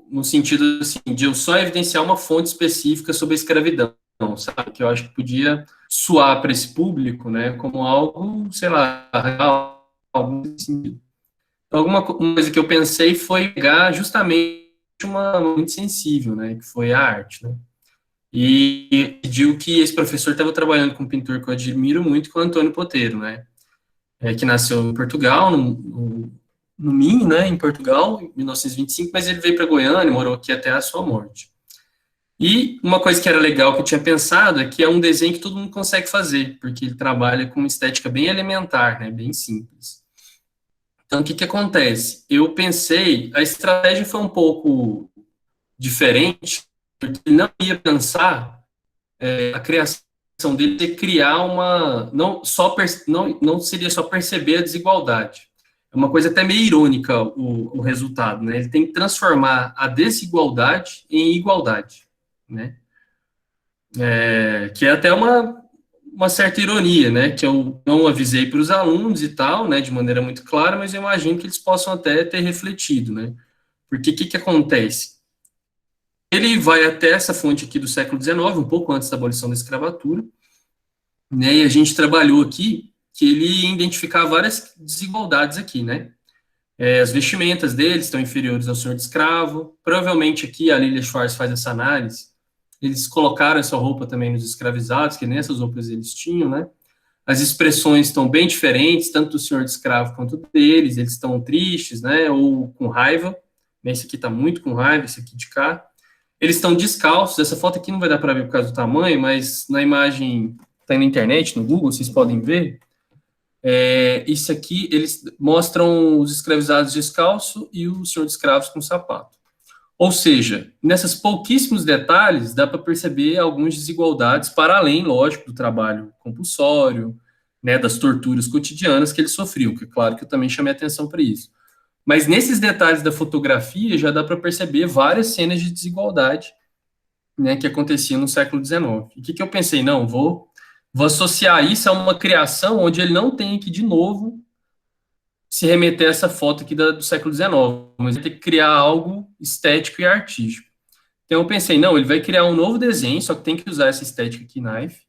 no sentido assim, de eu só evidenciar uma fonte específica sobre a escravidão, sabe? Que eu acho que podia soar para esse público, né, como algo, sei lá, real, algo nesse sentido. Alguma coisa que eu pensei foi pegar justamente uma muito sensível, né, que foi a arte, né? E pediu que esse professor estava trabalhando com um pintor que eu admiro muito, que é o Antônio Poteiro, né, que nasceu em Portugal, no Minho, né, em Portugal, em 1925, mas ele veio para Goiânia, morou aqui até a sua morte. E uma coisa que era legal que eu tinha pensado é que é um desenho que todo mundo consegue fazer, porque ele trabalha com uma estética bem elementar, né, bem simples. Então, o que acontece? Eu pensei, a estratégia foi um pouco diferente, porque ele não ia pensar a criação dele de criar não seria só perceber a desigualdade. É uma coisa até meio irônica o resultado, né? Ele tem que transformar a desigualdade em igualdade, né? Que é até uma certa ironia, né, que eu não avisei para os alunos e tal, né, de maneira muito clara, mas eu imagino que eles possam até ter refletido, né, porque o que acontece? Ele vai até essa fonte aqui do século XIX, um pouco antes da abolição da escravatura, né, e a gente trabalhou aqui que ele identificava várias desigualdades aqui, né, as vestimentas deles estão inferiores ao senhor de escravo, provavelmente aqui a Lilia Schwartz faz essa análise, eles colocaram essa roupa também nos escravizados, que nem essas roupas eles tinham, né? As expressões estão bem diferentes, tanto do senhor de escravo quanto deles, eles estão tristes, né? Ou com raiva, né? Esse aqui está muito com raiva, esse aqui de cá. Eles estão descalços, essa foto aqui não vai dar para ver por causa do tamanho, mas na imagem, está na internet, no Google, vocês podem ver. Isso aqui, eles mostram os escravizados descalços e o senhor de escravos com sapato. Ou seja, nesses pouquíssimos detalhes, dá para perceber algumas desigualdades para além, lógico, do trabalho compulsório, né, das torturas cotidianas que eles sofriam, que é claro que eu também chamei atenção para isso. Mas nesses detalhes da fotografia já dá para perceber várias cenas de desigualdade né, que acontecia no século XIX. E o que eu pensei? Não, vou associar isso a uma criação onde ele não tem que, de novo, se remeter a essa foto aqui do século XIX, mas vai ter que criar algo estético e artístico. Então eu pensei, não, ele vai criar um novo desenho, só que tem que usar essa estética aqui, Knife,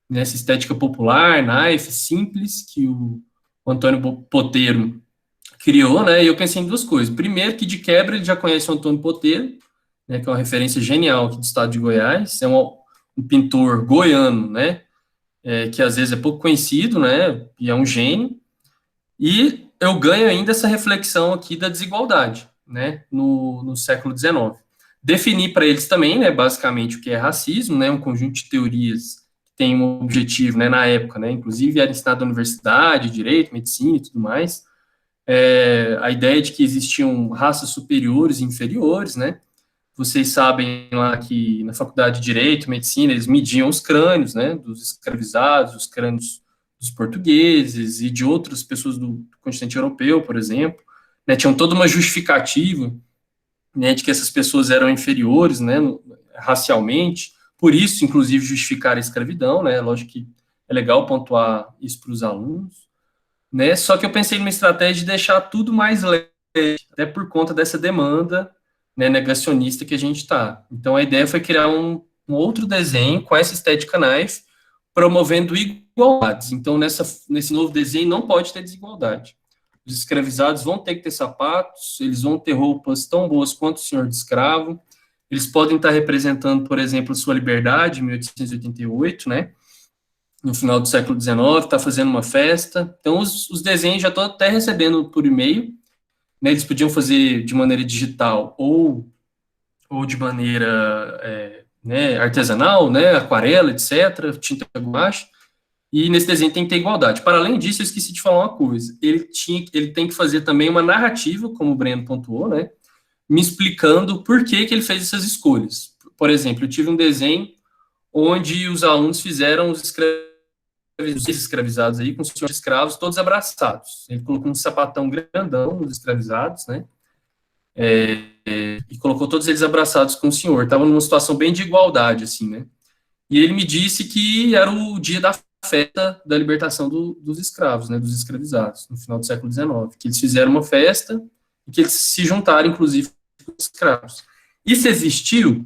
né, essa estética popular, Knife, simples, que o Antônio Poteiro criou, né, e eu pensei em duas coisas. Primeiro, que de quebra ele já conhece o Antônio Poteiro, né, que é uma referência genial aqui do estado de Goiás, é um pintor goiano, né, que às vezes é pouco conhecido, né, e é um gênio, e eu ganho ainda essa reflexão aqui da desigualdade, né, no século XIX. Defini para eles também, né, basicamente o que é racismo, né, um conjunto de teorias que tem um objetivo, né, na época, né, inclusive era ensinado na universidade, direito, medicina e tudo mais, a ideia de que existiam raças superiores e inferiores, né, vocês sabem lá que na faculdade de Direito, Medicina, eles mediam os crânios, né, dos escravizados, os crânios dos portugueses e de outras pessoas do continente europeu, por exemplo, né, tinham toda uma justificativa, né, de que essas pessoas eram inferiores, né, racialmente, por isso, inclusive, justificar a escravidão, né, lógico que é legal pontuar isso para os alunos, né, só que eu pensei numa estratégia de deixar tudo mais leve, até por conta dessa demanda, né, negacionista que a gente está. Então, a ideia foi criar um outro desenho com essa estética Knife, promovendo igualdades. Então, nesse novo desenho não pode ter desigualdade. Os escravizados vão ter que ter sapatos, eles vão ter roupas tão boas quanto o senhor de escravo, eles podem estar representando, por exemplo, sua liberdade, em 1888, né, no final do século XIX, está fazendo uma festa. Então, os desenhos já estão até recebendo por e-mail, né, eles podiam fazer de maneira digital ou de maneira né, artesanal, né, aquarela, etc., tinta guache, e nesse desenho tem que ter igualdade. Para além disso, eu esqueci de falar uma coisa, ele tem que fazer também uma narrativa, como o Breno pontuou, né, me explicando por que ele fez essas escolhas. Por exemplo, eu tive um desenho onde os alunos fizeram os escravizados aí, com os senhores escravos, todos abraçados. Ele colocou um sapatão grandão nos escravizados, né? E colocou todos eles abraçados com o senhor. Estava numa situação bem de igualdade, assim, né? E ele me disse que era o dia da festa da libertação dos escravos, né? Dos escravizados, no final do século XIX. Que eles fizeram uma festa e que eles se juntaram, inclusive, com os escravos. Isso existiu?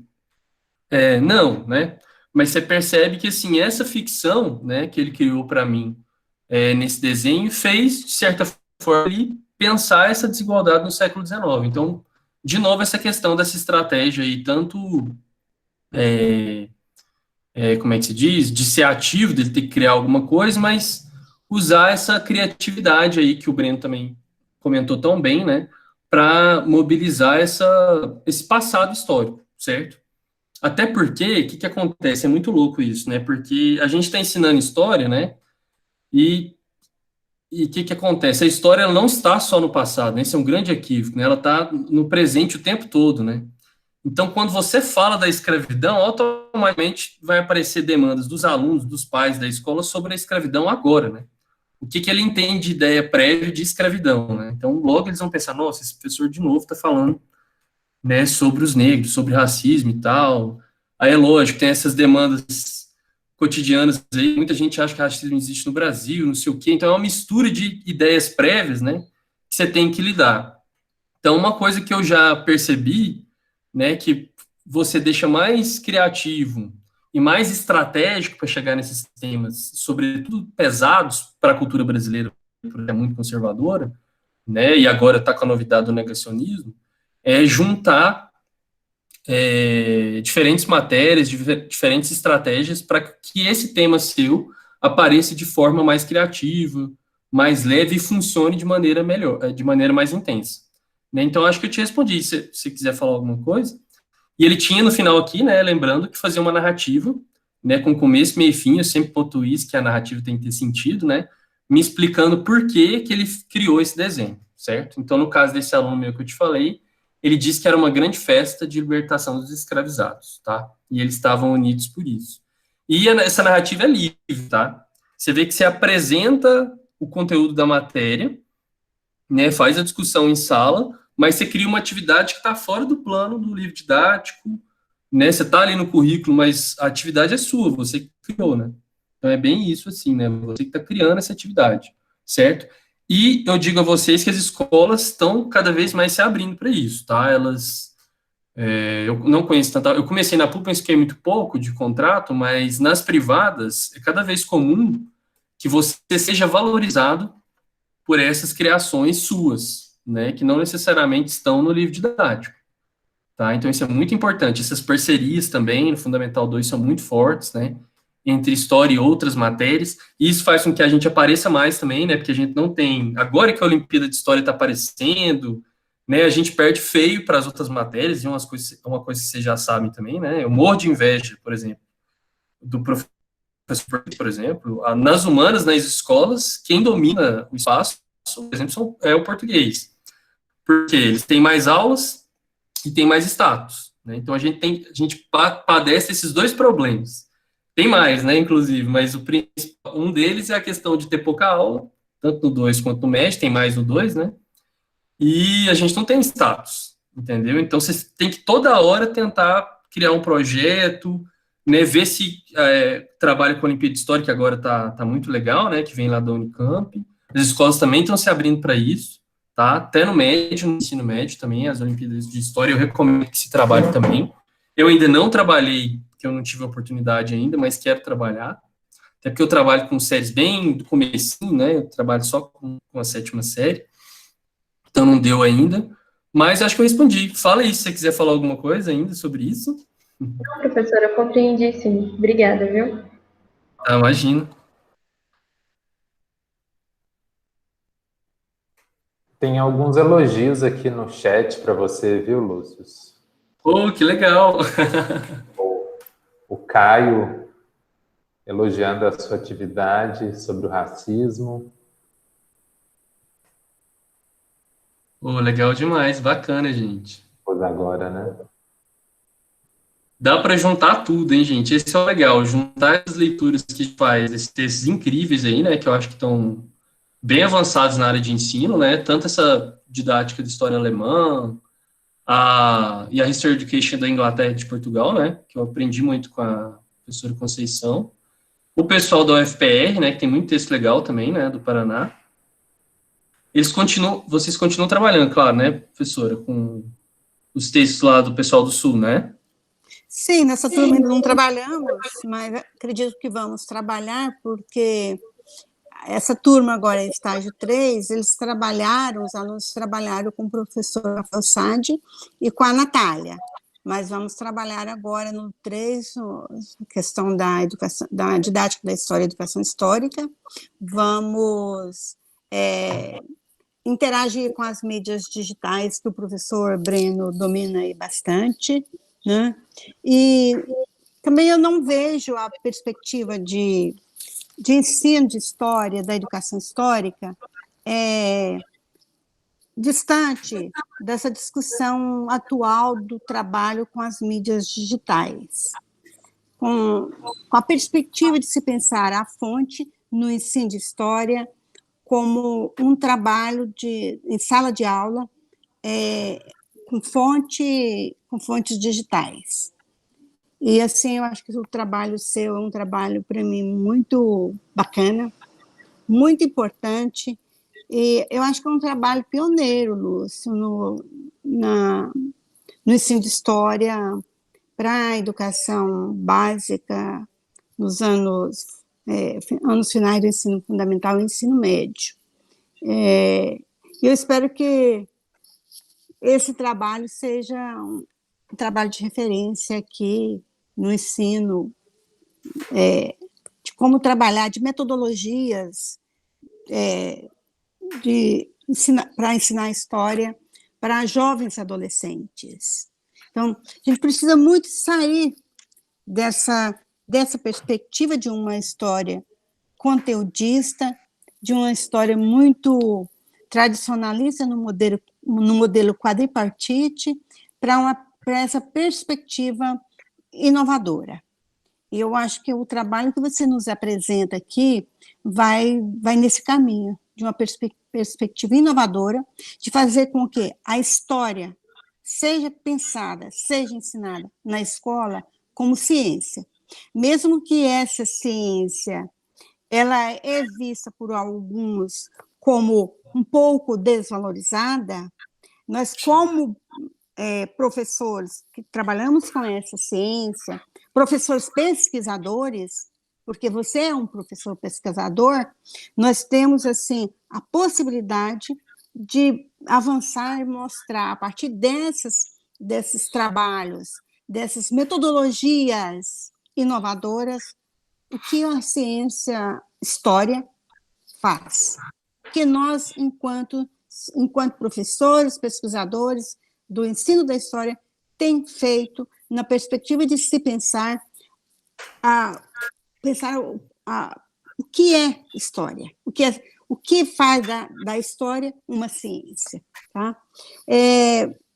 Não, né? Mas você percebe que, assim, essa ficção, né, que ele criou para mim nesse desenho fez, de certa forma, pensar essa desigualdade no século XIX. Então, de novo, essa questão dessa estratégia aí, tanto, como é que se diz, de ser ativo, dele ter que criar alguma coisa, mas usar essa criatividade aí, que o Breno também comentou tão bem, né, para mobilizar esse passado histórico, certo? Até porque, o que acontece? É muito louco isso, né? Porque a gente está ensinando história, né? E o que acontece? A história ela não está só no passado, né? Esse é um grande equívoco, né? Ela está no presente o tempo todo, né? Então, quando você fala da escravidão, automaticamente vai aparecer demandas dos alunos, dos pais da escola sobre a escravidão agora, né? O que ele entende de ideia prévia de escravidão, né? Então, logo eles vão pensar, nossa, esse professor de novo está falando, né, sobre os negros, sobre racismo e tal. Aí é lógico, tem essas demandas cotidianas aí, muita gente acha que racismo existe no Brasil, não sei o quê, então é uma mistura de ideias prévias, né, que você tem que lidar. Então, uma coisa que eu já percebi, né, que você deixa mais criativo e mais estratégico para chegar nesses temas, sobretudo pesados para a cultura brasileira, porque é muito conservadora, né, e agora está com a novidade do negacionismo, é juntar diferentes matérias, diferentes estratégias para que esse tema seu apareça de forma mais criativa, mais leve e funcione de maneira melhor, de maneira mais intensa. Né? Então, acho que eu te respondi, se você quiser falar alguma coisa. E ele tinha no final aqui, né, lembrando que fazia uma narrativa, né, com começo, meio e fim, eu sempre pontuo isso, que a narrativa tem que ter sentido, né, me explicando por que ele criou esse desenho, certo? Então, no caso desse aluno meu que eu te falei, ele disse que era uma grande festa de libertação dos escravizados, tá? E eles estavam unidos por isso. E essa narrativa é livre, tá? Você vê que você apresenta o conteúdo da matéria, né, faz a discussão em sala, mas você cria uma atividade que está fora do plano do livro didático, né? Você está ali no currículo, mas a atividade é sua, você que criou, né? Então é bem isso, assim, né? Você que está criando essa atividade, certo? E eu digo a vocês que as escolas estão cada vez mais se abrindo para isso, tá? Eu não conheço tanto, eu comecei na pública, isso que é muito pouco de contrato, mas nas privadas é cada vez comum que você seja valorizado por essas criações suas, né? Que não necessariamente estão no livro didático. Tá? Então, isso é muito importante. Essas parcerias também, no Fundamental 2, são muito fortes, né? Entre história e outras matérias. E isso faz com que a gente apareça mais também, né? Porque a gente não tem... Agora que a Olimpíada de História está aparecendo, né? A gente perde feio para as outras matérias, e uma coisa que vocês já sabem também, né? Eu morro de inveja, por exemplo, do professor, por exemplo. Nas humanas, nas escolas, quem domina o espaço, por exemplo, é o português. Porque eles têm mais aulas e tem mais status, né? Então a gente padece esses dois problemas. Tem mais, né, inclusive, mas um deles é a questão de ter pouca aula, tanto no 2 quanto no MED, tem mais no 2, né? E a gente não tem status, entendeu? Então você tem que toda hora tentar criar um projeto, né, ver se trabalho com a Olimpíada de História, que agora tá muito legal, né, que vem lá da Unicamp. As escolas também estão se abrindo para isso, tá? Até no médio, no ensino médio também, as Olimpíadas de História, eu recomendo que se trabalhe também. Eu ainda não trabalhei, porque eu não tive a oportunidade ainda, mas quero trabalhar. Até porque eu trabalho com séries bem do comecinho, né? Eu trabalho só com a 7ª série. Então não deu ainda. Mas acho que eu respondi. Fala aí, se você quiser falar alguma coisa ainda sobre isso. Não, professora, eu compreendi, sim. Obrigada, viu? Ah, imagina. Tem alguns elogios aqui no chat para você, viu, Lúcio? Oh, que legal! O Caio elogiando a sua atividade sobre o racismo. Oh, legal demais, bacana, gente. Pois agora, né? Dá para juntar tudo, hein, gente? Esse é o legal, juntar as leituras que a gente faz, esses textos incríveis aí, né, que eu acho que estão bem avançados na área de ensino, né, tanto essa didática de história alemã, e a History Education da Inglaterra e de Portugal, né, que eu aprendi muito com a professora Conceição, o pessoal da UFPR, né, que tem muito texto legal também, né, do Paraná. Vocês continuam trabalhando, claro, né, professora, com os textos lá do pessoal do Sul, né? Sim, nessa turma ainda não trabalhamos, mas acredito que vamos trabalhar, porque essa turma agora é estágio 3, os alunos trabalharam com o professor Afansade e com a Natália, mas vamos trabalhar agora no 3, questão da educação, da didática da história e educação histórica, vamos interagir com as mídias digitais, que o professor Breno domina aí bastante, né? E também eu não vejo a perspectiva de ensino de história, da educação histórica, distante dessa discussão atual do trabalho com as mídias digitais, com a perspectiva de se pensar a fonte no ensino de história como um trabalho em sala de aula com fontes digitais. E, assim, eu acho que o trabalho seu é um trabalho, para mim, muito bacana, muito importante, e eu acho que é um trabalho pioneiro, Lúcio, no ensino de história para a educação básica nos anos finais do ensino fundamental e ensino médio. Eu espero que esse trabalho seja um trabalho de referência aqui no ensino, de como trabalhar, de metodologias para ensinar história para jovens adolescentes. Então, a gente precisa muito sair dessa perspectiva de uma história conteudista, de uma história muito tradicionalista no modelo quadripartite, para essa perspectiva inovadora. E eu acho que o trabalho que você nos apresenta aqui vai nesse caminho, de uma perspectiva inovadora, de fazer com que a história seja pensada, seja ensinada na escola como ciência. Mesmo que essa ciência ela é vista por alguns como um pouco desvalorizada, nós, como professores que trabalhamos com essa ciência, professores pesquisadores, porque você é um professor pesquisador, nós temos, assim, a possibilidade de avançar e mostrar, a partir desses trabalhos, dessas metodologias inovadoras, o que a ciência história faz. Que nós, enquanto professores, pesquisadores do ensino da história, tem feito na perspectiva de se pensar o que é história, o que faz da história uma ciência. Tá?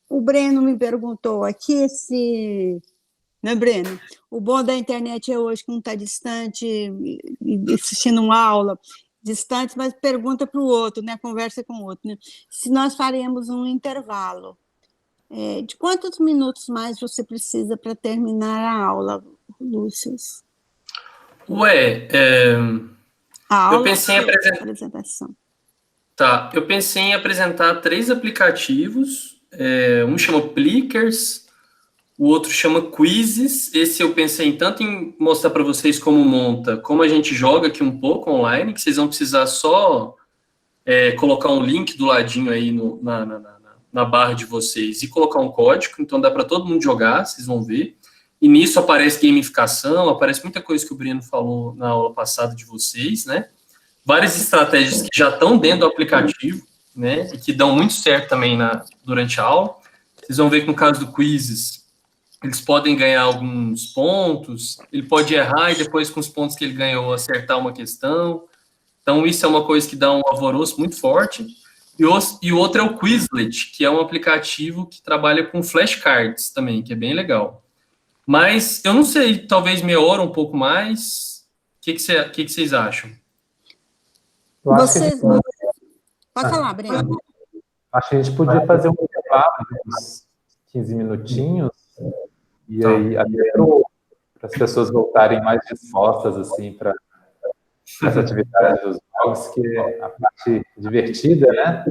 O Breno me perguntou aqui se... Né, Breno? O bom da internet é hoje que não está distante e assistindo uma aula distante, mas pergunta para o outro, né? Conversa com o outro. Né? Se nós faremos um intervalo, de quantos minutos mais você precisa para terminar a aula, Lúcio? Eu pensei em apresentação. Tá, eu pensei em apresentar 3 aplicativos. Um chama Plickers, o outro chama Quizzes. Esse eu pensei tanto em mostrar para vocês como monta, como a gente joga aqui um pouco online, que vocês vão precisar só colocar um link do ladinho aí na barra de vocês e colocar um código, então dá para todo mundo jogar, vocês vão ver. E nisso aparece gamificação, aparece muita coisa que o Breno falou na aula passada de vocês, né? Várias estratégias que já estão dentro do aplicativo, né? E que dão muito certo também durante a aula. Vocês vão ver que no caso do Quizzes, eles podem ganhar alguns pontos, ele pode errar e depois, com os pontos que ele ganhou, acertar uma questão. Então, isso é uma coisa que dá um alvoroço muito forte. E o outro é o Quizlet, que é um aplicativo que trabalha com flashcards também, que é bem legal. Mas, eu não sei, talvez meia hora, um pouco mais. O que vocês acham? Pode falar, Breno. Acho que a gente podia fazer um intervalo de uns 15 minutinhos, e aí até para as pessoas voltarem mais dispostas, assim, para essa atividade dos jogos, que é a parte divertida, né?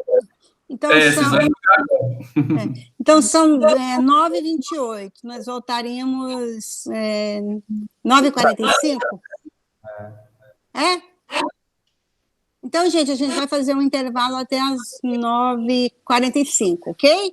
Então são 9h28, nós voltaríamos 9h45? Então, gente, a gente vai fazer um intervalo até as 9h45, ok?